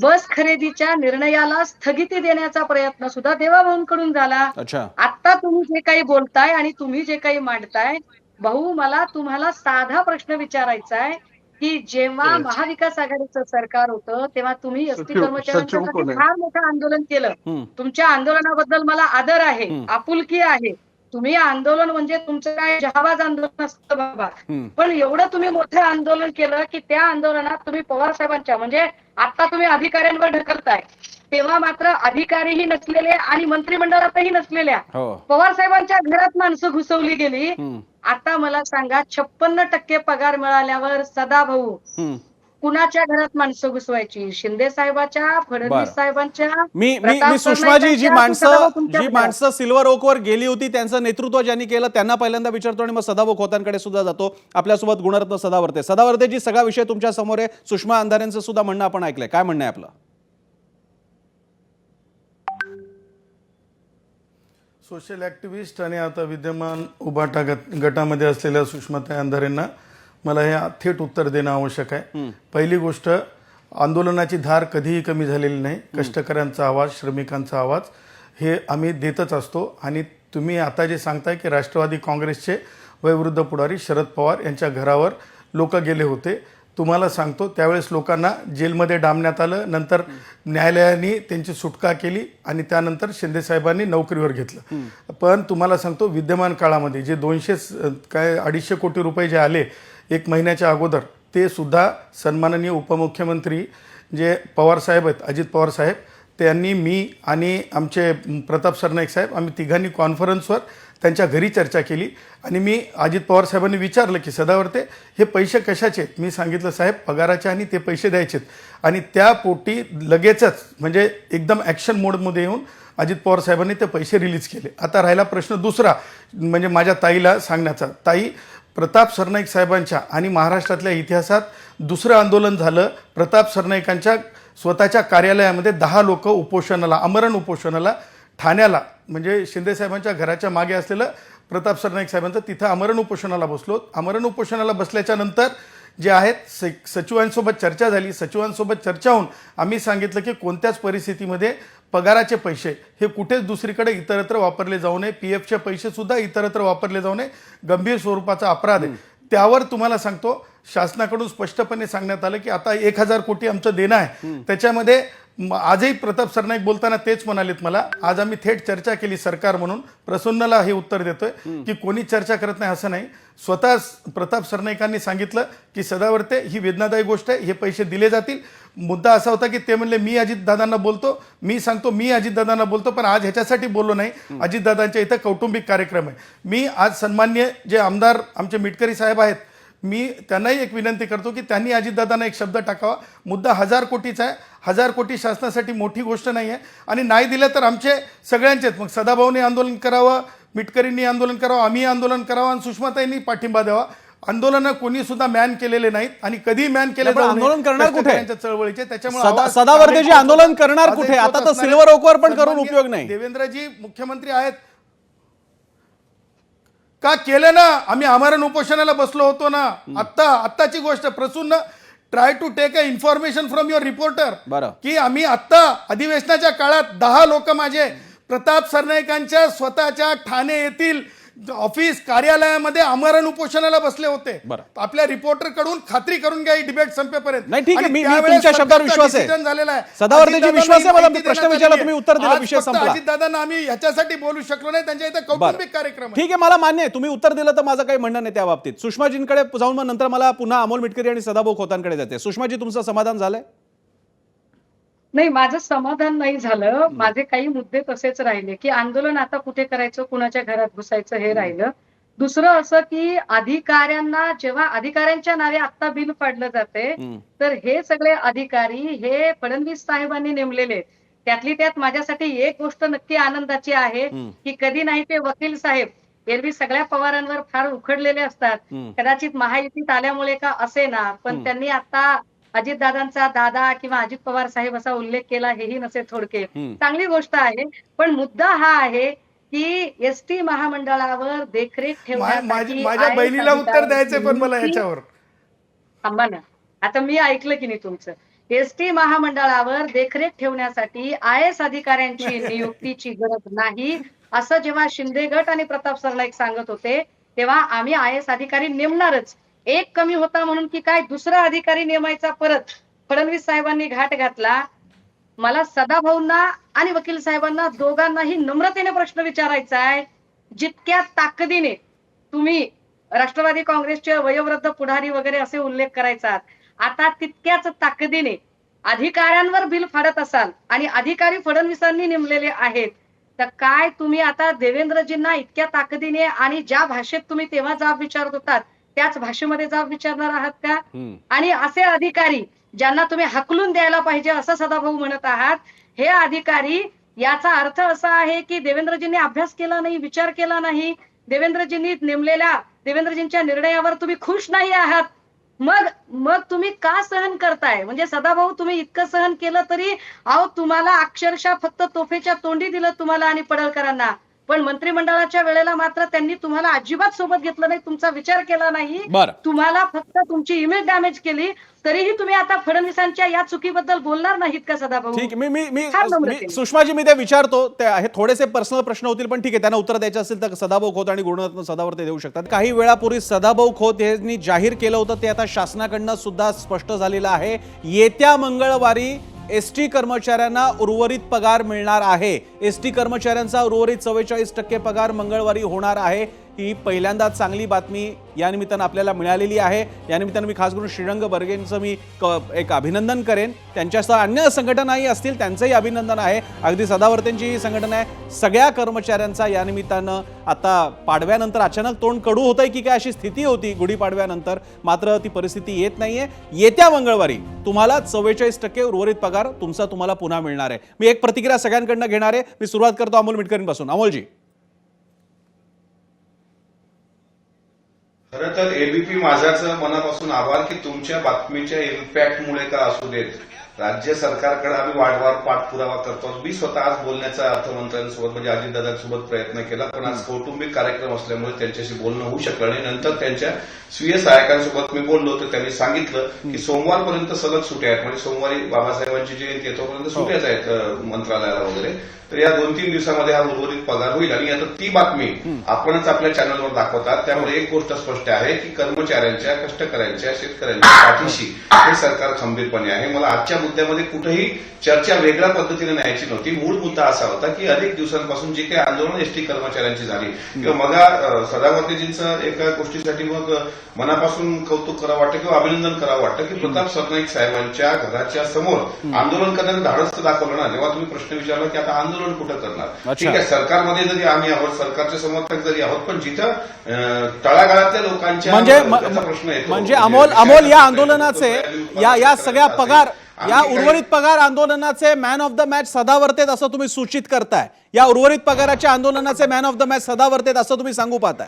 बस खरेदीच्या निर्णयाला स्थगिती देण्याचा प्रयत्न सुद्धा देवाभाऊंकडून झाला. आता तुम्ही जे काही बोलताय आणि तुम्ही जे काही मांडताय, भाऊ, मला तुम्हाला साधा प्रश्न विचारायचा आहे की जेव्हा महाविकास आघाडीचं सरकार होतं तेव्हा तुम्ही एसटी कर्मचाऱ्यांसाठी फार मोठं आंदोलन केलं. तुमच्या आंदोलनाबद्दल मला आदर आहे, आपुलकी आहे. तुम्ही आंदोलन म्हणजे तुमचं काय जहाबाज आंदोलन असतं बाबा, पण एवढं तुम्ही मोठं आंदोलन केलं की त्या आंदोलनात तुम्ही पवार साहेबांच्या म्हणजे आता तुम्ही अधिकाऱ्यांवर ढकलताय, तेव्हा मात्र अधिकारीही नसलेले आणि मंत्रिमंडळातही नसलेल्या हो. पवार साहेबांच्या घरात माणसं घुसवली गेली. आता मला सांगा, 56% पगार मिळाल्यावर सदाभाऊ कुणाच्या घरात माणसं घुसवायची? शिंदे साहेबाच्या, बरं. फडणवीस साहेबांच्या, मी प्रताप सुषमाजी, जी सरनाईकांच्या, सदाभाऊ माणसं तुमच्या जी घरात. माणसं सिल्वर ओकवर गेली होती त्यांचं नेतृत्व ज्यांनी केलं त्यांना पहिल्यांदा विचारतो आणि मग सदाभाऊ खोतांकडे सुद्धा जातो. आपल्यासोबत गुणरत्न सदावर्तेजी, सगळा विषय तुमच्या समोर आहे. सुषमा अंधारेंचं सुद्धा म्हणणं आपण ऐकलंय, काय म्हणणं आहे आपलं? सोशल ॲक्टिव्हिस्ट आणि आता विद्यमान उभाटा गटामध्ये असलेल्या सुषमाताई अंधारेंना मला हे थेट उत्तर देणं आवश्यक आहे. पहिली गोष्ट, आंदोलनाची धार कधीही कमी झालेली नाही. कष्टकऱ्यांचा आवाज, श्रमिकांचा आवाज हे आम्ही देतच असतो. आणि तुम्ही आता जे सांगताय की राष्ट्रवादी काँग्रेसचे वयोवृद्ध पुढारी शरद पवार यांच्या घरावर लोक गेले होते, तुम्हाला सांगतो त्यावेळेस लोकांना जेलमध्ये डांबण्यात आलं. नंतर न्यायालयाने त्यांची सुटका केली आणि त्यानंतर शिंदे साहेबांनी नोकरीवर घेतलं. पण तुम्हाला सांगतो, विद्यमान काळामध्ये जे 250 कोटी रुपये जे आले एक महिन्याच्या अगोदर, ते सुद्धा सन्माननीय उपमुख्यमंत्री जे पवार साहेब आहेत, अजित पवार साहेब, त्यांनी, मी आणि आमचे प्रताप सरनाईक साहेब, आम्ही तिघांनी कॉन्फरन्सवर त्यांच्या घरी चर्चा केली. आणि मी अजित पवार साहेबांनी विचारलं की सदावर्ते हे पैसे कशाचे? मी सांगितलं साहेब पगाराचे आणि ते पैसे द्यायचेत. आणि त्या पोटी लगेचच म्हणजे एकदम ॲक्शन मोडमध्ये येऊन अजित पवार साहेबांनी ते पैसे रिलीज केले. आता राहिला प्रश्न दुसरा, म्हणजे माझ्या ताईला सांगण्याचा. ताई, प्रताप सरनाईक साहेबांच्या आणि महाराष्ट्रातल्या इतिहासात दुसरं आंदोलन झालं. प्रताप सरनाईकांच्या स्वतःच्या कार्यालयामध्ये 10 लोक उपोषणाला, आमरण उपोषणाला, ठाण्याला, म्हणजे शिंदे साहेबांच्या घराच्या मागे असलेलं प्रताप सरनाईक साहेबांचं, तिथं आमरण उपोषणाला बसलो. आमरण उपोषणाला बसल्याच्या नंतर जे आहेत सचिवांसोबत चर्चा झाली. सचिवांसोबत चर्चा होऊन आम्ही सांगितलं की कोणत्याच परिस्थितीमध्ये पगाराचे पैसे हे कुठेच दुसरीकडे इतरत्र वापरले जाऊ नये. PFचे पैसेसुद्धा इतरत्र वापरले जाऊ नये. गंभीर स्वरूपाचा अपराध आहे. त्यावर तुम्हाला सांगतो, शासनाकडून स्पष्टपणे सांगण्यात आलं की आता 1000 कोटी आमचं देणं आहे. त्याच्यामध्ये आजही प्रताप सरनाईक बोलताना तेच म्हणालेत मला. आज आम्ही थेट चर्चा केली सरकार म्हणून. प्रसन्नला हे उत्तर देतोय की कोणी चर्चा करत नाही असं नाही. स्वतः प्रताप सरनाईकांनी सांगितलं की सदावर्ते ही वेदनादायी गोष्ट आहे, हे पैसे दिले जातील. मुद्दा असा होता की ते म्हणले मी अजितदादांना बोलतो, मी सांगतो मी अजितदादांना बोलतो, पण आज ह्याच्यासाठी बोललो नाही. अजितदादांच्या इथं कौटुंबिक कार्यक्रम आहे. मी आज सन्मान्य जे आमदार आमचे मिटकरी साहेब आहेत, मी त्यांनाही एक विनंती करतो की त्यांनी अजितदादांना एक शब्द टाकावा. मुद्दा 1000 कोटीचा आहे. 1000 कोटी शासनासाठी मोठी गोष्ट नाही आहे. आणि नाही दिलं तर आमचे सगळ्यांचेच, मग सदाभाऊने आंदोलन करावं, मिटकरींनी आंदोलन करावं, आम्ही आंदोलन करावं आणि सुषमाताईंनी पाठिंबा द्यावा. आंदोलन कोणी सुद्धा मॅन केलेले नाहीत आणि कधी मॅन केले पण आंदोलन करणार कुठे? चळवळीचे. त्याच्यामुळे सदावर्तेजी आंदोलन करणार कुठे? आता तर सिल्वर ओकवर पण करून उपयोग नाही. देवेंद्रजी मुख्यमंत्री आहेत का? केलं ना. आम्ही आमरण उपोषणाला बसलो होतो ना. आत्ताची गोष्ट, Prasoon try to take a information from your reporter, की आम्ही आत्ता अधिवेशनाच्या काळात 10 लोक माझे प्रताप सरनाईकांच्या स्वतःच्या ठाणे येथील ऑफिस कार्यालयामध्ये आमरण उपोषणाला बसले होते. आपल्या रिपोर्टर कडून खात्री करून घ्या डिबेट संपेपर्यंत. नाही, ठीक आहे, मी तुमच्या शब्दावर विश्वास आहे. झालेला आहे. सदावर्तेजी विश्वास आहे मला. प्रश्न विचारला, तुम्ही उत्तर दिलं, विषय संपला. अजितदादांना आम्ही ह्याच्यासाठी बोलू शकलो नाही, त्यांच्या इथे कौटुंबिक कार्यक्रम. ठीक आहे, मला मान्य आहे, तुम्ही उत्तर दिलं तर माझं काही म्हणणं नाही त्या बाबतीत. सुषमाजींकडे जाऊन मग नंतर मला पुन्हा अमोल मिटकरी आणि सदाभाऊ खोतांकडे जाते. सुषमाजी, तुमचं समाधान झालंय? नाही, माझं समाधान नाही झालं. माझे काही मुद्दे तसेच राहिले की आंदोलन आता कुठे करायचं, कुणाच्या घरात घुसायचं हे राहिलं. दुसरं असं की अधिकाऱ्यांना, जेव्हा अधिकाऱ्यांच्या नावे आता बिल फाडलं जाते, तर हे सगळे अधिकारी हे फडणवीस साहेबांनी नेमलेले. त्यातली त्यात माझ्यासाठी एक गोष्ट नक्की आनंदाची आहे की कधी नाही ते वकील साहेब एरवी सगळ्या पवारांवर फार उखडलेले असतात. कदाचित महायुतीत आल्यामुळे का असे ना, पण त्यांनी आता अजितदादांचा दादा किंवा अजित पवार साहेब असा उल्लेख केला, हेही नसे थोडके. चांगली गोष्ट आहे. पण मुद्दा हा आहे की एसटी महामंडळावर देखरेख ठेवण्यासाठी माझ्या बहिणीला उत्तर द्यायचे, पण मला याच्यावर थांबा ना. आता मी ऐकलं की नाही तुमचं. एसटी महामंडळावर देखरेख ठेवण्यासाठी IAS अधिकाऱ्यांची नियुक्तीची गरज नाही असं जेव्हा शिंदे गट आणि प्रताप सरनाईक सांगत होते, तेव्हा आम्ही IAS अधिकारी नेमणारच. एक कमी होता म्हणून की काय दुसरा अधिकारी नेमायचा परत फडणवीस साहेबांनी घाट घातला. मला सदाभाऊंना आणि वकील साहेबांना दोघांनाही नम्रतेने प्रश्न विचारायचा आहे. जितक्या ताकदीने तुम्ही राष्ट्रवादी काँग्रेसचे वयोवृद्ध पुढारी वगैरे असे उल्लेख करायचा, आता तितक्याच ताकदीने अधिकाऱ्यांवर बिल फाडत असाल आणि अधिकारी फडणवीसांनी नेमलेले आहेत, तर काय तुम्ही आता देवेंद्रजींना इतक्या ताकदीने आणि ज्या भाषेत तुम्ही तेव्हा जाब विचारत होतात त्याच भाषेमध्ये जाब विचारणार आहात का? आणि असे अधिकारी ज्यांना तुम्ही हाकलून द्यायला पाहिजे असं सदाभाऊ म्हणत आहात, हे अधिकारी, याचा अर्थ असा आहे की देवेंद्रजींनी अभ्यास केला नाही, विचार केला नाही, देवेंद्रजींनी नेमलेल्या देवेंद्रजींच्या निर्णयावर तुम्ही खुश नाही आहात. मग तुम्ही का सहन करताय? म्हणजे सदाभाऊ, तुम्ही इतकं सहन केलं तरी तुम्हाला अक्षरशः फक्त तोफेच्या तोंडी दिलं तुम्हाला आणि पडळकरांना, पण मंत्रिमंडळाच्या वेळेला मात्र त्यांनी तुम्हाला अजिबात सोबत घेतलं नाही, तुमचा विचार केला नाही, तुम्हाला फक्त तुमची इमेज डॅमेज केली. तरीही तुम्ही आता फडणवीसांच्या या चुकीबद्दल बोलणार नाहीत का सदाभाऊ? ठीक, मी सुषमाजी मी ते विचारतो, ते हे थोडेसे पर्सनल प्रश्न होतील, पण ठीक आहे, त्यांना उत्तर द्यायचं असेल तर सदाभाऊ खोत आणि गुणरत्न सदावर ते देऊ शकतात. काही वेळापूर्वी सदाभाऊ खोत यांनी जाहीर केलं होतं, ते आता शासनाकडनं सुद्धा स्पष्ट झालेलं आहे. येत्या मंगळवारी एसटी कर्मचाऱ्यांना उर्वरित पगार मिळणार आहे. एसटी कर्मचाऱ्यांचा उर्वरित 44% पगार मंगळवारी होणार आहे. ही पहिल्यांदा चांगली बातमी या निमित्तानं आपल्याला मिळालेली आहे. या निमित्तानं मी खास करून श्रीरंग बर्गेंचं मी एक अभिनंदन करेन. त्यांच्यासह अन्य संघटनाही असतील त्यांचंही अभिनंदन आहे. अगदी सदावर्तेंची ही संघटना आहे. सगळ्या कर्मचाऱ्यांचा या निमित्तानं आता पाडव्यानंतर अचानक तोंड कडू होतंय की काय अशी स्थिती होती गुढीपाडव्यानंतर, मात्र ती परिस्थिती येत नाहीये. येत्या मंगळवारी तुम्हाला 44% उर्वरित पगार तुम्हाला पुन्हा मिळणार आहे. मी एक प्रतिक्रिया सगळ्यांकडनं घेणार आहे. मी सुरुवात करतो अमोल मिटकरींपासून. अमोलजी. खरं तर एबीपी माझाचं मनापासून आभार की तुमच्या बातमीच्या इम्पॅक्टमुळे का असू देत, राज्य सरकारकडे आम्ही वारंवार पाठपुरावा करतो. मी स्वतः आज बोलण्याचा अर्थमंत्र्यांसोबत म्हणजे अजितदादांसोबत प्रयत्न केला, पण आज कौटुंबिक कार्यक्रम असल्यामुळे त्यांच्याशी बोलणं होऊ शकलं नाही. नंतर त्यांच्या स्वीय सहायकांसोबत मी बोललो तर त्यांनी सांगितलं की सोमवारपर्यंत सलग सुट्या आहेत, म्हणजे सोमवारी बाबासाहेबांची जयंती आहे तोपर्यंत सुट्याच आहेत मंत्रालयाला वगैरे. तर या 2-3 दिवसामध्ये हा उर्वरित पगार होईल. आणि आता ती बातमी आपणच आपल्या चॅनलवर दाखवतात, त्यामुळे एक गोष्ट स्पष्ट आहे की कर्मचाऱ्यांच्या, कष्टकऱ्यांच्या, शेतकऱ्यांच्या पाठीशी हे सरकार खंबीरपणे आहे. मला आजच्या मुद्द्यामध्ये कुठेही चर्चा वेगळ्या पद्धतीने न्यायची नव्हती. मूळ मुद्दा असा होता की अनेक दिवसांपासून जे काही आंदोलन एसटी कर्मचाऱ्यांची झाली किंवा मग सदावर्तेजींचं एका गोष्टीसाठी मग मनापासून कौतुक करावं वाटतं किंवा अभिनंदन करावं वाटतं की प्रताप सरनाईक साहेबांच्या घराच्या समोर आंदोलन करण्याचं धाडस दाखवलं ना. जेव्हा तुम्ही प्रश्न विचारला की आता आंदोलन कुठं करणार, ठीक आहे, सरकारमध्ये जरी आम्ही आहोत, सरकारचे समर्थक जरी आहोत, पण जिथं तळागाळातल्या लोकांच्या प्रश्न येतो म्हणजे अमोल या आंदोलनाचे या सगळ्या पगार, या उर्वरित पगार आंदोलनाचे मॅन ऑफ द मॅच सदावर्तेत असं तुम्ही सूचित करताय. या उर्वरित पगाराच्या आंदोलनाचे मॅन ऑफ द मॅच सदावर्तेत असं तुम्ही सांगू पाहताय.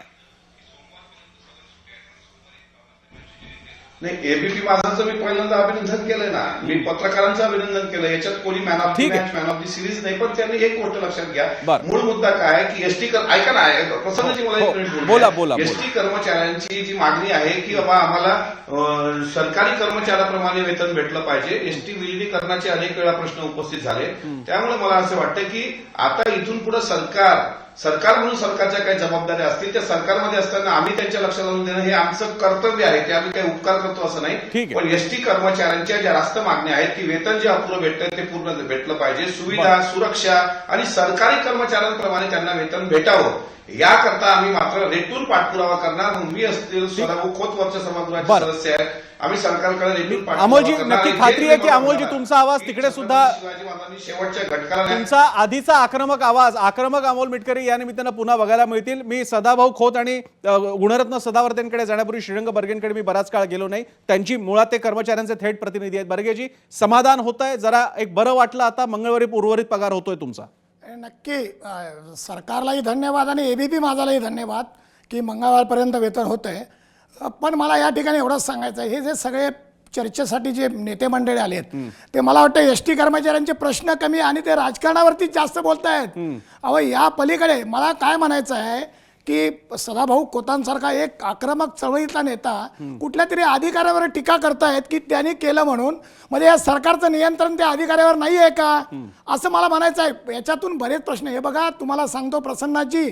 नाही, एबीपी माझाचं मी पहिल्यांदा अभिनंदन केलंय ना, मी पत्रकारांचं अभिनंदन केलं. याच्यात कोणी man of the match, man of the series नाही. पण त्यांनी एक गोष्ट लक्षात घ्या, मूळ मुद्दा काय की एसटी ऐका ना, प्रसन्नजी मला एक मिनिट बोला. एसटी कर्मचाऱ्यांची जी मागणी आहे की बाबा आम्हाला सरकारी कर्मचाऱ्याप्रमाणे वेतन भेटलं पाहिजे. एसटी विलिनीकरणाचे अनेक वेळा प्रश्न उपस्थित झाले. त्यामुळे मला असं वाटतं की आता इथून पुढे सरकार म्हणून सरकारच्या काही जबाबदाऱ्या असतील त्या सरकारमध्ये असताना आम्ही त्यांच्या लक्षात आणून देणं हे आमचं कर्तव्य आहे. ते आम्ही काही उपकार करतो असं नाही. पण एसटी कर्मचाऱ्यांच्या ज्या रास्त मागण्या आहेत की वेतन जे अपुरं भेटतं ते पूर्ण भेटलं पाहिजे, सुविधा, सुरक्षा आणि सरकारी कर्मचाऱ्यांप्रमाणे त्यांना वेतन भेटावं, याकरता आम्ही मात्र रेटून पाठपुरावा करणार. मी असतील सदाभाऊ खोत वरच्या सभागृहाचे सदस्य आहेत, आम्ही सरकारकडे रेटून अमोलजी नक्की खात्री आहे की अमोलजी तुमचा आवाज तिकडे सुद्धा, शिवाजी महाराजांनी शेवटच्या घटकाला तुमचा आधीचा आक्रमक अमोल मिटकरी या निमित्तानं पुन्हा बघायला मिळतील. मी सदाभाऊ खोत आणि गुणरत्न सदावर्तेंकडे जाण्यापूर्वी श्रीरंग बर्गेंकडे मी बराच काळ गेलो नाही. त्यांची मुळात ते कर्मचाऱ्यांचे थेट प्रतिनिधी आहेत. बर्गेजी, समाधान होतंय, जरा एक बरं वाटलं आता, मंगळवारी उर्वरित पगार होतोय तुमचा? नक्की सरकारलाही धन्यवाद आणि एबीपी माझालाही धन्यवाद की मंगळवारपर्यंत वेतन होतंय. पण मला या ठिकाणी एवढंच सांगायचं आहे, हे जे सगळे चर्चेसाठी जे नेते मंडळी आलेत ते मला वाटतं एसटी कर्मचाऱ्यांचे प्रश्न कमी आणि ते राजकारणावरती जास्त बोलतायत. अहो, या पलीकडे मला काय म्हणायचं आहे की सदाभाऊ खोतांसारखा एक आक्रमक चळवळीतला नेता कुठल्या तरी अधिकाऱ्यावर टीका करतायत की त्यांनी केलं म्हणून, म्हणजे या सरकारचं नियंत्रण त्या अधिकाऱ्यावर नाही आहे का, असं मला म्हणायचं आहे. याच्यातून बरेच प्रश्न. हे बघा, तुम्हाला सांगतो प्रसन्नाजी,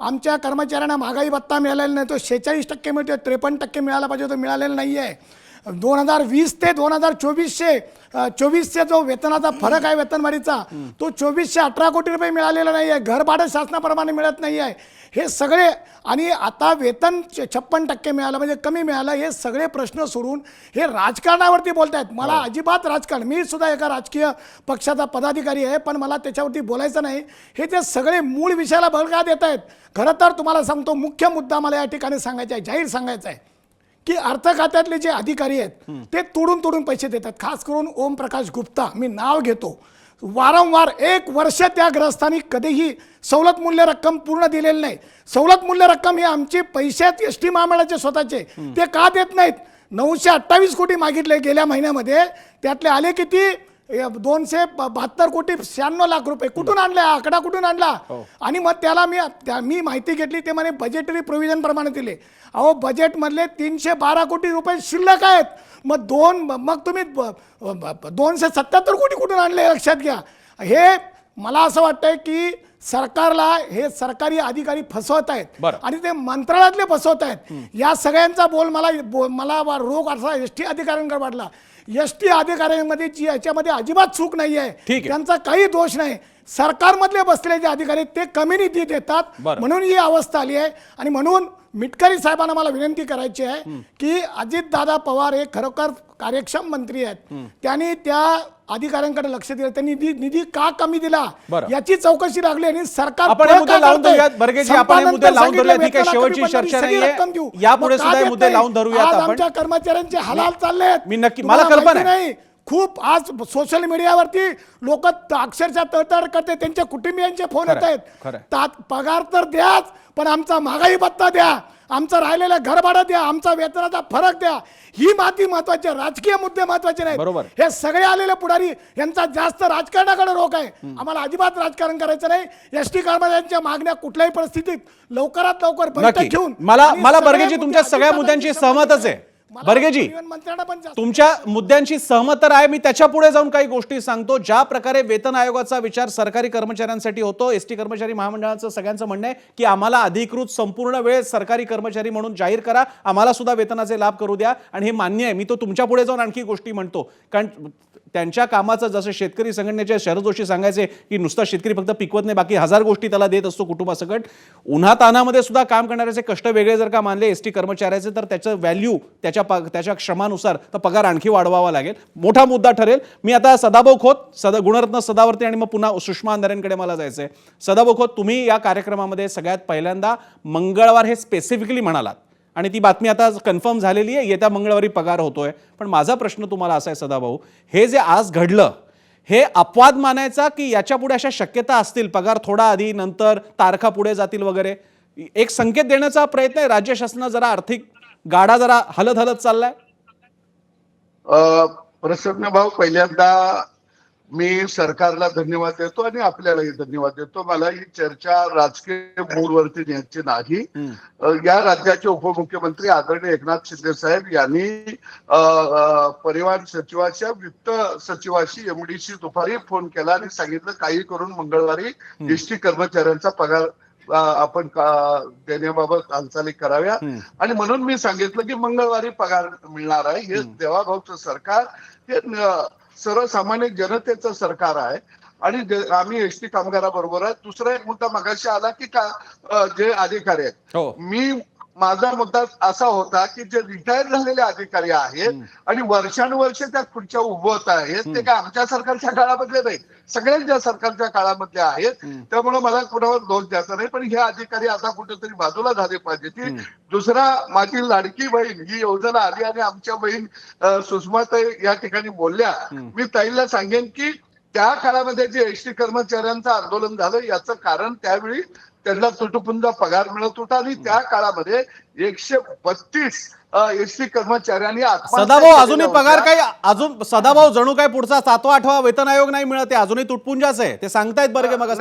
आमच्या कर्मचाऱ्यांना महागाई भत्ता मिळालेला नाही, तो 46% मिळतो, 53% मिळाला पाहिजे, तो मिळालेला नाही आहे. 2020 ते 2024 2400 जो वेतनाचा फरक आहे वेतनवाढीचा, तो 2418 कोटी रुपये मिळालेला नाही आहे. घर भाडं शासनाप्रमाणे मिळत नाही आहे. हे सगळे, आणि आता वेतन 56% मिळालं म्हणजे कमी मिळालं, हे सगळे प्रश्न सोडून हे राजकारणावरती बोलतायत. मला अजिबात राजकारण, मी सुद्धा एका राजकीय पक्षाचा पदाधिकारी आहे, पण मला त्याच्यावरती बोलायचं नाही. हे ते सगळे मूळ विषयाला बळगा देत आहेत. खरं तर तुम्हाला सांगतो, मुख्य मुद्दा मला या ठिकाणी सांगायचा आहे, जाहीर सांगायचा आहे, की अर्थ खात्यातले जे अधिकारी आहेत ते तोडून पैसे देतात. खास करून ओमप्रकाश गुप्ता, मी नाव घेतो, वारंवार 1 वर्ष त्या ग्रस्तांनी कधीही सवलत मूल्य रक्कम पूर्ण दिलेली नाही. सवलत मूल्य रक्कम हे आमचे पैसे आहेत एस टी महामंडळाचे स्वतःचे, ते का देत नाहीत? 928 कोटी मागितले गेल्या महिन्यामध्ये, त्यातले आले किती? 272 कोटी 96 लाख रुपये. कुठून आणले? आकडा कुठून आणला? आणि मग त्याला मी माहिती घेतली, ते म्हणे बजेटरी प्रोव्हिजन प्रमाणे दिले. अहो, बजेटमधले 312 कोटी रुपये शिल्लक आहेत. मग तुम्ही 277 कोटी कुठून आणले? लक्षात घ्या. हे मला असं वाटतंय की सरकारला हे सरकारी अधिकारी फसवत आहेत आणि ते मंत्रालयातले फसवत आहेत. या सगळ्यांचा बोल मला रोग असा एस टी अधिकाऱ्यांकडे वाटला. एस टी अधिकाऱ्यांमध्ये याच्यामध्ये अजिबात चूक नाही आहे, त्यांचा काही दोष नाही. सरकारमधले बसलेले जे अधिकारी ते कमी निधी देतात, म्हणून ही अवस्था आली आहे. आणि म्हणून मिटकरी साहेबांना मला विनंती करायची आहे की अजितदादा पवार हे खरोखर कार्यक्षम मंत्री आहेत. त्यांनी त्या अधिकाऱ्यांकडे लक्ष दिलं, त्यांनी निधी का कमी दिला याची चौकशी लागली. आणि सरकार आपण मुद्दे लावून धरूयात बर्गेजी, आपण मुद्दे लावून धरूयात. ठीक आहे, शेवटची चर्चा नाहीये, यापुढे सुद्धा मुद्दे लावून धरूयात. आपण आमच्या कर्मचाऱ्यांचे हालाल चालले आहेत. मी नक्की, मला कल्पना नाही, खूप आज सोशल मीडियावरती लोक अक्षरशः तळतळ करते, त्यांच्या कुटुंबियांचे फोन येत आहेत. पगार तर द्याच, पण आमचा महागाई भत्ता द्या, आमचं राहिलेलं घर भाडं द्या, आमचा वेतनाचा फरक द्या. ही माती महत्वाची, राजकीय मुद्दे महत्वाचे नाहीत. हे सगळे आलेले पुढारी यांचा जास्त राजकारणाकडे रोख आहे. आम्हाला अजिबात राजकारण करायचं नाही. एस टी कर्मचाऱ्यांच्या मागण्या कुठल्याही परिस्थितीत लवकरात लवकर बैठक घेऊन, मला बर्गेजी तुमच्या सगळ्या मुद्द्यांची सहमतच आहे. बर्गेजी, तुमच्या मुद्द्यांशी सहमत तर आहे. मी त्याच्या पुढे जाऊन काही गोष्टी सांगतो. ज्या प्रकारे वेतन आयोगाचा विचार सरकारी कर्मचाऱ्यांसाठी होतो, एस टी कर्मचारी महामंडळाचं सगळ्यांचं म्हणणं आहे की आम्हाला अधिकृत संपूर्ण वेळ सरकारी कर्मचारी म्हणून जाहीर करा, आम्हाला सुद्धा वेतनाचे लाभ करू द्या. आणि हे मान्य आहे. मी तो तुमच्या पुढे जाऊन आणखी गोष्टी म्हणतो, कारण त्यांच्या कामाचं जसं शेतकरी संघटनेचे शरद जोशी सांगायचे की नुसता शेतकरी फक्त पिकवत नाही, बाकी 1000 गोष्टी त्याला देत असतो कुटुंबासकट. उन्हातानामध्ये सुद्धा काम करणाऱ्याचे कष्ट वेगळे जर का मानले एस टी कर्मचाऱ्याचे, तर त्याचं व्हॅल्यू त्याच्या श्रमानुसार तर पगार आणखी वाढवावा लागेल. मोठा मुद्दा ठरेल. मी आता सदाभाऊ खोत, गुणरत्न सदावर्ती आणि मग पुन्हा सुषमा अंधारेंकडे मला जायचंय. सदाभाऊ खोत, तुम्ही या कार्यक्रमामध्ये सगळ्यात पहिल्यांदा मंगळवार हे स्पेसिफिकली म्हणालात आणि ती बातमी आता कन्फर्म झालेली आहे, येत्या मंगळवारी पगार होतोय. पण माझा प्रश्न तुम्हाला असा आहे सदाभाऊ, हे जे आज घडलं हे अपवाद मानायचा की याच्या पुढे अशा शक्यता असतील, पगार थोडा आधी नंतर तारखा पुढे जातील वगैरे, एक संकेत देण्याचा प्रयत्न आहे? राज्य शासनानं जरा आर्थिक गाडा जरा हलत चाललाय. प्रसन्न भाऊ, पहिल्यांदा मी सरकारला धन्यवाद देतो आणि आपल्यालाही धन्यवाद देतो. मला ही चर्चा राजकीय मूडवरती न्यायची नाही. या राज्याचे उपमुख्यमंत्री आदरणीय एकनाथ शिंदे साहेब यांनी परिवहन सचिवाच्या वित्त सचिवाशी एमडीशी दुपारी फोन केला आणि सांगितलं काही करून मंगळवारी एसटी कर्मचाऱ्यांचा पगार आपण देण्याबाबत हालचाली कराव्या. आणि म्हणून मी सांगितलं की मंगळवारी पगार मिळणार आहे. हे देवाभाऊचं सरकार, हे सर्वसामान्य जनतेचं सरकार आहे. आणि आम्ही एसटी कामगाराबरोबर आहे. दुसरा एक मुद्दा मगाशी आला की जे अधिकारी आहेत, माझा मुद्दा असा होता की जे रिटायर झालेले अधिकारी आहेत आणि वर्षानुवर्षे त्या खुर्च्या उभवत आहेत, ते काय आमच्या सरकारच्या काळामधले नाही, सगळ्यांच्या सरकारच्या काळामधले आहेत. त्यामुळे मला कुणावर दोष द्यायचा नाही. पण हे अधिकारी आता कुठेतरी बाजूला झाले पाहिजे. ती दुसरा, माझी लाडकी बहीण ही योजना आली आणि आमच्या बहीण सुषमाताई या ठिकाणी बोलल्या. मी ताईला सांगेन की त्या काळामध्ये जे एसटी कर्मचाऱ्यांचं आंदोलन झालं याचं कारण त्यावेळी त्यांना तुटपुंजा पगार मिळत होता आणि त्या काळामध्ये 132 एसटी कर्मचाऱ्यांनी सदाभाऊ अजूनही पगार काही अजून सदाभाऊ जणू काय पुढचा 7वा 8वा वेतन आयोग नाही मिळत आहे, अजूनही तुटपुंजाच आहे ते सांगतायत. बरं मग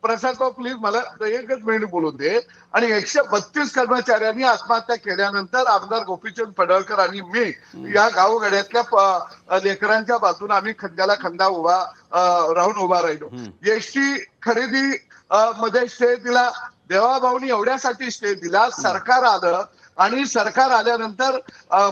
प्रसाद प्लीज मला एकच मिनिट बोलू दे. आणि 132 कर्मचाऱ्यांनी आत्महत्या केल्यानंतर आमदार गोपीचंद पडळकर आणि मी या गावगाड्यातल्या लेकरांच्या बाजूने आम्ही खंद्याला खंदा राहून उभा राहिलो. एसटी खरेदी मध्ये स्टे दिला, देवाभाऊनी एवढ्यासाठी स्टे दिला. सरकार आलं, आणि सरकार आल्यानंतर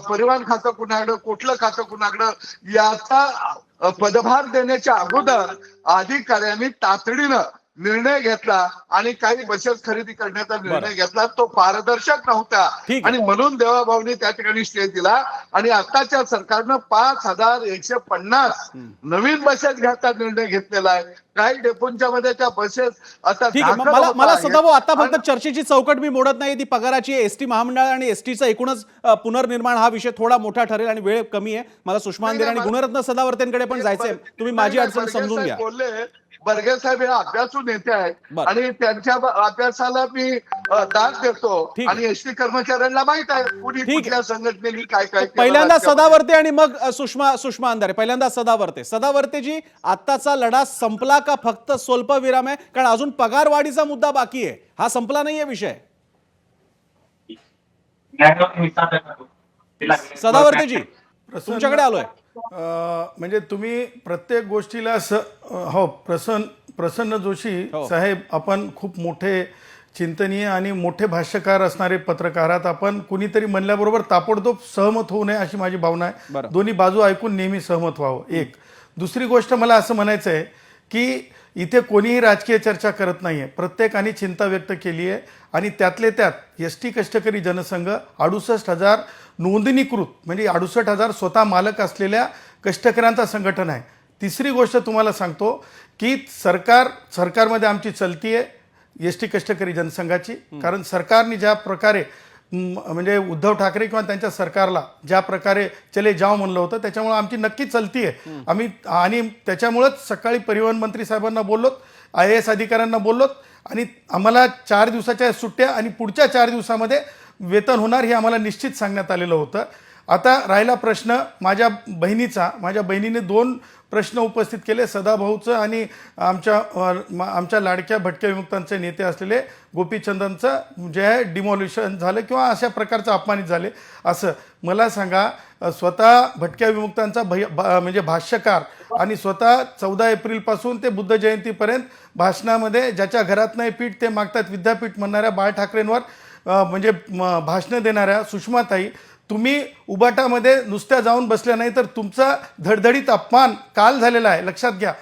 परिवहन खातं कुणाकडं, कुठलं खातं कुणाकडं, याचा पदभार देण्याच्या अगोदर अधिकाऱ्यांनी तातडीनं निर्णय घेतला आणि काही बसेस खरेदी करण्याचा निर्णय घेतला. तो पारदर्शक नव्हता ठीक आहे. आणि म्हणून देवाभाऊनी त्या ठिकाणी स्टे दिला आणि आताच्या सरकारनं 5,150 नवीन बसेस घ्यायचा निर्णय घेतलेला आहे. काही डेपोंच्या मध्ये त्या बसेस आता ठीक आहे. दाखल मला होत मला आहेत. सदाभाऊ आता फक्त आणि चर्चेची चौकट मी मोडत नाही, ती पगाराची एसटी महामंडळ आणि एसटीचा एकूणच पुनर्निर्माण हा विषय थोडा मोठा ठरेल आणि वेळ कमी आहे. मला सुषमा अंधेरे आणि गुणरत्न सदावर्तेंकडे पण जायचंय. तुम्ही माझी अडचण समजून घ्या. बोलले बर्गे साहेब हे अभ्यासू नेते आहेत बरं. आणि त्यांच्या अभ्यासाला मी दाद देतो ठीक आहे. आणि एसटी कर्मचाऱ्यांना माहित आहे कुणी ठीक आहे. कुठल्या संघटनेने काय काय केलं पहिल्यांदा राज्यामध्ये. सदावर्ते आणि मग सुषमा अंधारे. पहिल्यांदा सदावर्तेजी, आत्ताचा लढा संपला का फक्त स्वल्पविराम आहे? कारण अजून पगारवाढीचा मुद्दा बाकी आहे, हा संपला नाहीये विषय. सदावर्तेजी तुमच्याकडे आलोय. म्हणजे तुम्ही प्रत्येक गोष्टीला हो प्रसन्न जोशी हो. साहेब, आपण खूप मोठे चिंतनीय आणि मोठे भाष्यकार असणारे पत्रकार आहात. आपण कुणीतरी म्हणल्याबरोबर ताबडतोब सहमत होऊ नये अशी माझी भावना आहे. बरं. दोन्ही बाजू ऐकून नेहमी सहमत व्हावं. एक दुसरी गोष्ट मला असं म्हणायचं आहे की इथे कोणीही राजकीय चर्चा करत नाहीये. प्रत्येकाने चिंता व्यक्त केली आहे आणि त्यातले त्यात एसटी कष्टकरी जनसंघ 68,000 नोंदणीकृत, म्हणजे 68,000 स्वतः मालक असलेल्या कष्टकऱ्यांचा संघटन आहे. तिसरी गोष्ट तुम्हाला सांगतो की सरकारमध्ये आमची चलती आहे एसटी कष्टकरी जनसंघाची. कारण सरकारने ज्या प्रकारे म्हणजे उद्धव ठाकरे किंवा त्यांच्या सरकारला ज्या प्रकारे चले जाव म्हणलं होतं, त्याच्यामुळे आमची नक्की चलती आहे आम्ही. आणि त्याच्यामुळंच सकाळी परिवहन मंत्री साहेबांना बोललोत, IAS अधिकाऱ्यांना बोललोत आणि आम्हाला 4 दिवसाच्या सुट्ट्या आणि पुढच्या 4 दिवसामध्ये वेतन होणार हे आम्हाला निश्चित सांगण्यात आलेलं होतं. आता राहिला प्रश्न माझ्या बहिणीने 2 प्रश्न उपस्थित केले, सदाभाऊचं आणि आमच्या लाडक्या भटक्या विमुक्तांचे नेते असलेले गोपीचंदांचं जे आहे डिमॉलिशन झालं किंवा अशा प्रकारचं अपमानित झाले. असं मला सांगा, स्वतः भटक्या विमुक्तांचा म्हणजे भाष्यकार आणि स्वतः 14 एप्रिलपासून ते बुद्ध जयंतीपर्यंत भाषणामध्ये ज्याच्या घरात नाही पीठ ते मागतात विद्यापीठ म्हणणाऱ्या बाळ ठाकरेंवर म्हणजे भाषणं देणाऱ्या सुषमाताई, तुम्ही उबाटामध्ये नुसत्या जाऊन बसल्या नाही तर तुमचा धडधडीत अपमान काल झालेला आहे. लक्षात घ्या.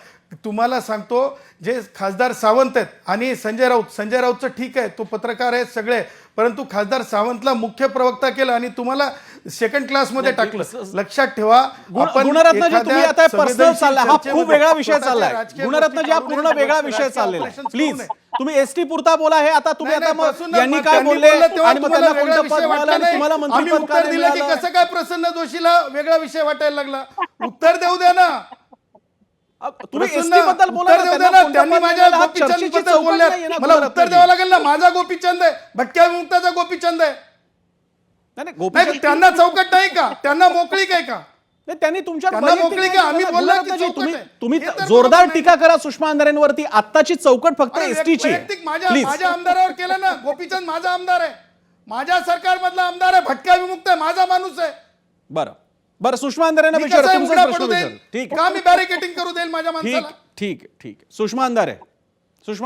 तुम्हाला सांगतो, जे खासदार सावंत आहेत आणि संजय राऊतचं ठीक आहे, तो पत्रकार आहे सगळे, परंतु खासदार सावंतला मुख्य प्रवक्ता केलं आणि तुम्हाला सेकंड क्लासमध्ये टाकलं. लक्षात ठेवा. गुणरत्नजी, तुम्ही आता पर्सनल चाललाय, हा खूप वेगळा विषय चाललाय. गुणरत्नजी, हा पूर्ण वेगळा विषय चाललेला आहे. प्लीज तुम्ही एसटी पुरता बोला. हे आता तुम्ही आता मग यांनी काय बोलले आणि मग त्यांना कोणतं पद मिळालं आणि तुम्हाला मंत्रिपद का दिलं की मिळालं? कसं काय प्रसन्न जोशीला वेगळा विषय वाटायला लागला? उत्तर देऊ द्या ना. तुम्ही प्रसन्न, एसटी बद्दल बोला उत्तर ना, देऊ त्यांना द्या ना. कोणतं त्यांनी पद माझ्या मिळालं? हा गोपीचंद चर्चेची बद्दल चौकट बोलल्यात. नाहीये ना, मला उत्तर गुणरत्नजी. द्यावं लागेल ना. माझा गोपीचंद आहे, भटक्या विमुक्ताचा गोपीचंद आहे. नाही, नाही, गोपीचंद, त्यांना चौकट नाही का? त्यांना मोकळी काय का? नाही, त्यांनी तुमच्यावर त्यांना वैयक्तिक मोकळी नाही का? आम्ही केलं. बोललो की गुणरत्नजी, चौकट तुम्ही आहे. तुम्ही हे तर जोरदार बरोबर टीका करा सुषमा अंधारेंवरती. आत्ताची चौकट फक्त अरे, एसटीची आहे. वैयक्तिक प्लीज. माझ्या आमदारावर केलं ना. गोपीचंद माझा आमदार आहे, माझ्या सरकारमधला आमदार आहे, भटक्या विमुक्त आहे, माझा माणूस आहे. बरं सुषमा अंधारेंना मी विचार, कसं तुमचा उघडा प्रश्न पडू विचार. देईल? ठीक का मी बॅरिकेटिंग करू देईल माझ्या माणसाला? ठीक सुषमा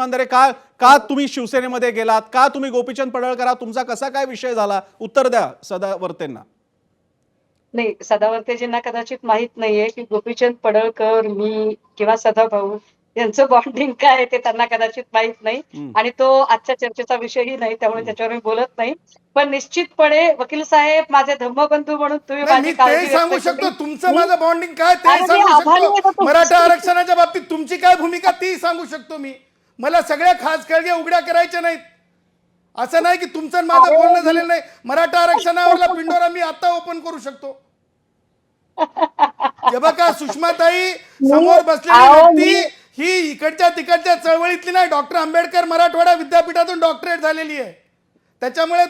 अंधारे, का तुम्ही शिवसेनेमध्ये गेलात? का तुम्ही गोपीचंद पडळकर, तुमचा कसा काय विषय झाला? उत्तर द्या सदावर्तेंना. नाही, सदावर्तेजींना कदाचित माहित नाहीये की गोपीचंद पडळकर, मी किंवा सदाभाऊ यांचं बॉन्डिंग काय आहे ते त्यांना कदाचित माहित नाही आणि तो आजच्या चर्चेचा विषयही नाही, त्यामुळे त्याच्यावर मी बोलत नाही. पण निश्चितपणे वकील साहेब, माझे धम्मबंधू म्हणून तुम्ही नाही, माझी मी काळजी ते सांगू व्यक्त शकतो. केली. तुमचं माझं बॉन्डिंग काय ते आणि मी सांगू आभारी आहे शकतो. का तुमची? मराठा आरक्षणाच्या बाबतीत तुमची काय भूमिका ती सांगू शकतो मी. मला सगळ्या खास कळगे उघड्या करायच्या नाहीत. असं नाही की तुमचं आणि माझं बोलणं झालेलं नाही. मराठा आरक्षणावरला पिंडोरा मी आता ओपन करू शकतो. हे बघा, सुषमाताई समोर बसलेली व्यक्ती ही इकडच्या तिकडच्या चळवळीतली नाही. डॉक्टर आंबेडकर मराठवाडा विद्यापीठातून डॉक्टरेट झालेली आहे. त्याच्यामुळे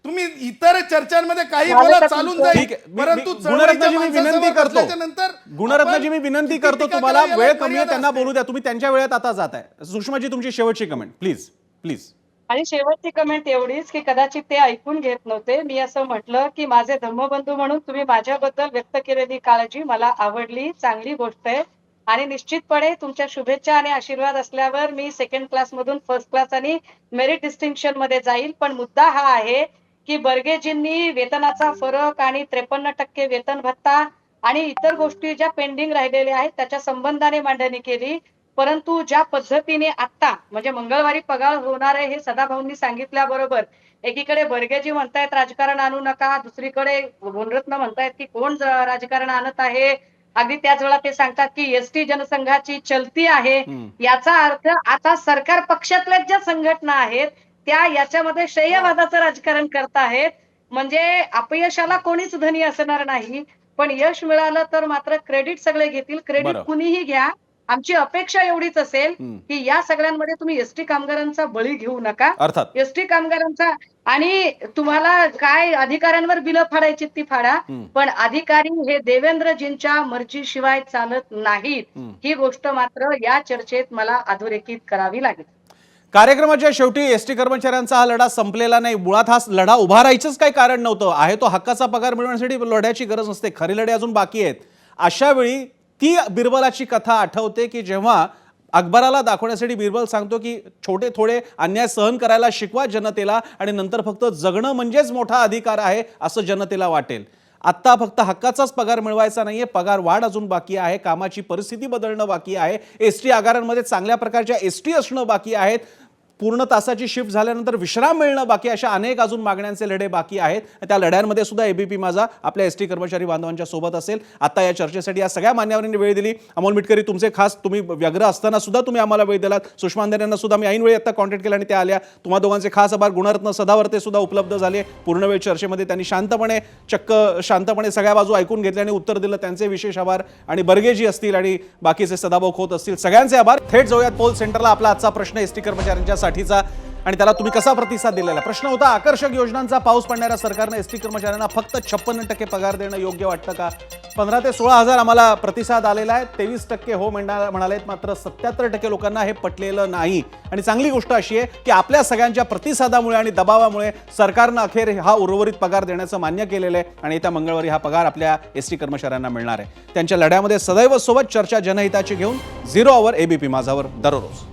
तुम्ही इतर चर्चांमध्ये काही बोला, चालून ठीक जाईल, आहे. परंतु गुणरत्नजी, मी विनंती करतो. गुणरत्नजी, मी विनंती करतो तुम्हाला, वेळ कमी आहे, त्यांना बोलू द्या. तुम्ही त्यांच्या वेळेत आता जात आहे. सुषमाजी, तुमची शेवटची कमेंट प्लीज. आणि शेवटची कमेंट एवढीच की कदाचित ते ऐकून घेत नव्हते. मी असं म्हटलं की माझे धम्मबंधू म्हणून तुम्ही माझ्याबद्दल व्यक्त केलेली काळजी मला आवडली, चांगली गोष्ट आहे. आणि निश्चितपणे तुमच्या शुभेच्छा आणि आशीर्वाद असल्यावर मी सेकंड क्लास मधून फर्स्ट क्लास आणि मेरिट डिस्टिंक्शन मध्ये जाईल. पण मुद्दा हा आहे की बर्गेजींनी वेतनाचा फरक आणि 53% वेतन भत्ता आणि इतर गोष्टी ज्या पेंडिंग राहिलेल्या आहेत त्याच्या संबंधाने मांडणी केली. परंतु ज्या पद्धतीने आता म्हणजे मंगळवारी पगार होणार आहे हे सदाभाऊंनी सांगितल्याबरोबर एकीकडे बर्गेजी म्हणतायत राजकारण आणू नका, दुसरीकडे गुणरत्न म्हणतायत की कोण राजकारण आणत आहे. अगदी त्याच वेळा ते सांगतात की एसटी जनसंघाची चलती आहे. याचा अर्थ आता सरकार पक्षातल्या ज्या संघटना आहेत त्या याच्यामध्ये श्रेयवादाचं राजकारण करतायत. म्हणजे अपयशाला कोणीच धनी असणार नाही, पण यश मिळालं तर मात्र क्रेडिट सगळे घेतील. क्रेडिट बरं. कुणीही घ्या, आमची अपेक्षा एवढीच असेल की या सगळ्यांमध्ये तुम्ही एसटी कामगारांचा बळी घेऊ नका. अर्थात एसटी कामगारांचा आणि तुम्हाला काय अधिकाऱ्यांवर बिलं फाडायची ती फाडा, पण अधिकारी हे देवेंद्रजींच्या मर्जीशिवाय चालत नाहीत. ही गोष्ट मात्र या चर्चेत मला अधोरेखित करावी लागेल. कार्यक्रमाच्या शेवटी एसटी कर्मचाऱ्यांचा हा लढा संपलेला नाही. मुळात हा लढा उभा राहायचंच काही कारण नव्हतं. आहे तो हक्काचा पगार मिळवण्यासाठी लढ्याची गरज नसते. खरी लढे अजून बाकी आहेत. अशा वेळी ती बिरबलाची कथा आठवते की जेव्हा अकबराला दाखवण्यासाठी बिरबल सांगतो की छोटे थोडे अन्याय सहन करायला शिकवा जनतेला आणि नंतर फक्त जगणं म्हणजेच मोठा अधिकार आहे असं जनतेला वाटेल. आत्ता फक्त हक्काचाच पगार मिळवायचा नाहीये, पगार वाढ अजून बाकी आहे, कामाची परिस्थिती बदलणं बाकी आहे, एसटी आगारांमध्ये चांगल्या प्रकारच्या एसटी असणं बाकी आहेत, पूर्ण तासाची शिफ्ट झाल्यानंतर विश्राम मिळणं बाकी, अशा अनेक अजून मागण्यांचे लढे बाकी आहेत. त्या लढ्यांमध्ये सुद्धा एबीपी माझा आपल्या एसटी कर्मचारी बांधवांच्या सोबत असेल. आता या चर्चेसाठी या सगळ्या मान्यवरांनी वेळ दिली. अमोल मिटकरी तुमचे खास, तुम्ही व्यग्र असताना सुद्धा तुम्ही आम्हाला वेळ दिलात. सुषमा अंधारे यांना सुद्धा मी ऐन वेळी आता कॉन्टॅक्ट केला आणि त्या आल्या. तुम्हा दोघांचे खास आभार. गुणरत्न सदावर्ते सुद्धा उपलब्ध झाले. पूर्ण वेळ चर्चेमध्ये त्यांनी शांतपणे सगळ्या बाजू ऐकून घेतल्या आणि उत्तर दिलं. त्यांचे विशेष आभार. आणि बर्गेजी असतील आणि बाकीचे सदाभाऊ खोत असतील, सगळ्यांचे आभार. थेट जाऊयात पोल सेंटरला. आपला आजचा प्रश्न एसटी कर्मचाऱ्यांच्या साठीचा आणि त्याला तुम्ही कसा प्रतिसाद दिलेला. प्रश्न होता, आकर्षक योजनांचा पाऊस पडणाऱ्या सरकारने एसटी कर्मचाऱ्यांना फक्त 56% पगार देणं योग्य वाटतं का? 15 ते 16 हजार आम्हाला प्रतिसाद आलेला आहे. 23% हो म्हणालेत, मात्र 77% लोकांना हे पटलेलं नाही. आणि चांगली गोष्ट अशी आहे की आपल्या सगळ्यांच्या प्रतिसादामुळे आणि दबावामुळे सरकारनं अखेर हा उर्वरित पगार देण्याचं मान्य केलेलं आहे आणि येत्या मंगळवारी हा पगार आपल्या एसटी कर्मचाऱ्यांना मिळणार आहे. त्यांच्या लढ्यामध्ये सदैव सोबत चर्चा जनहिताची घेऊन 0 आवर एबीपी माझावर दररोज.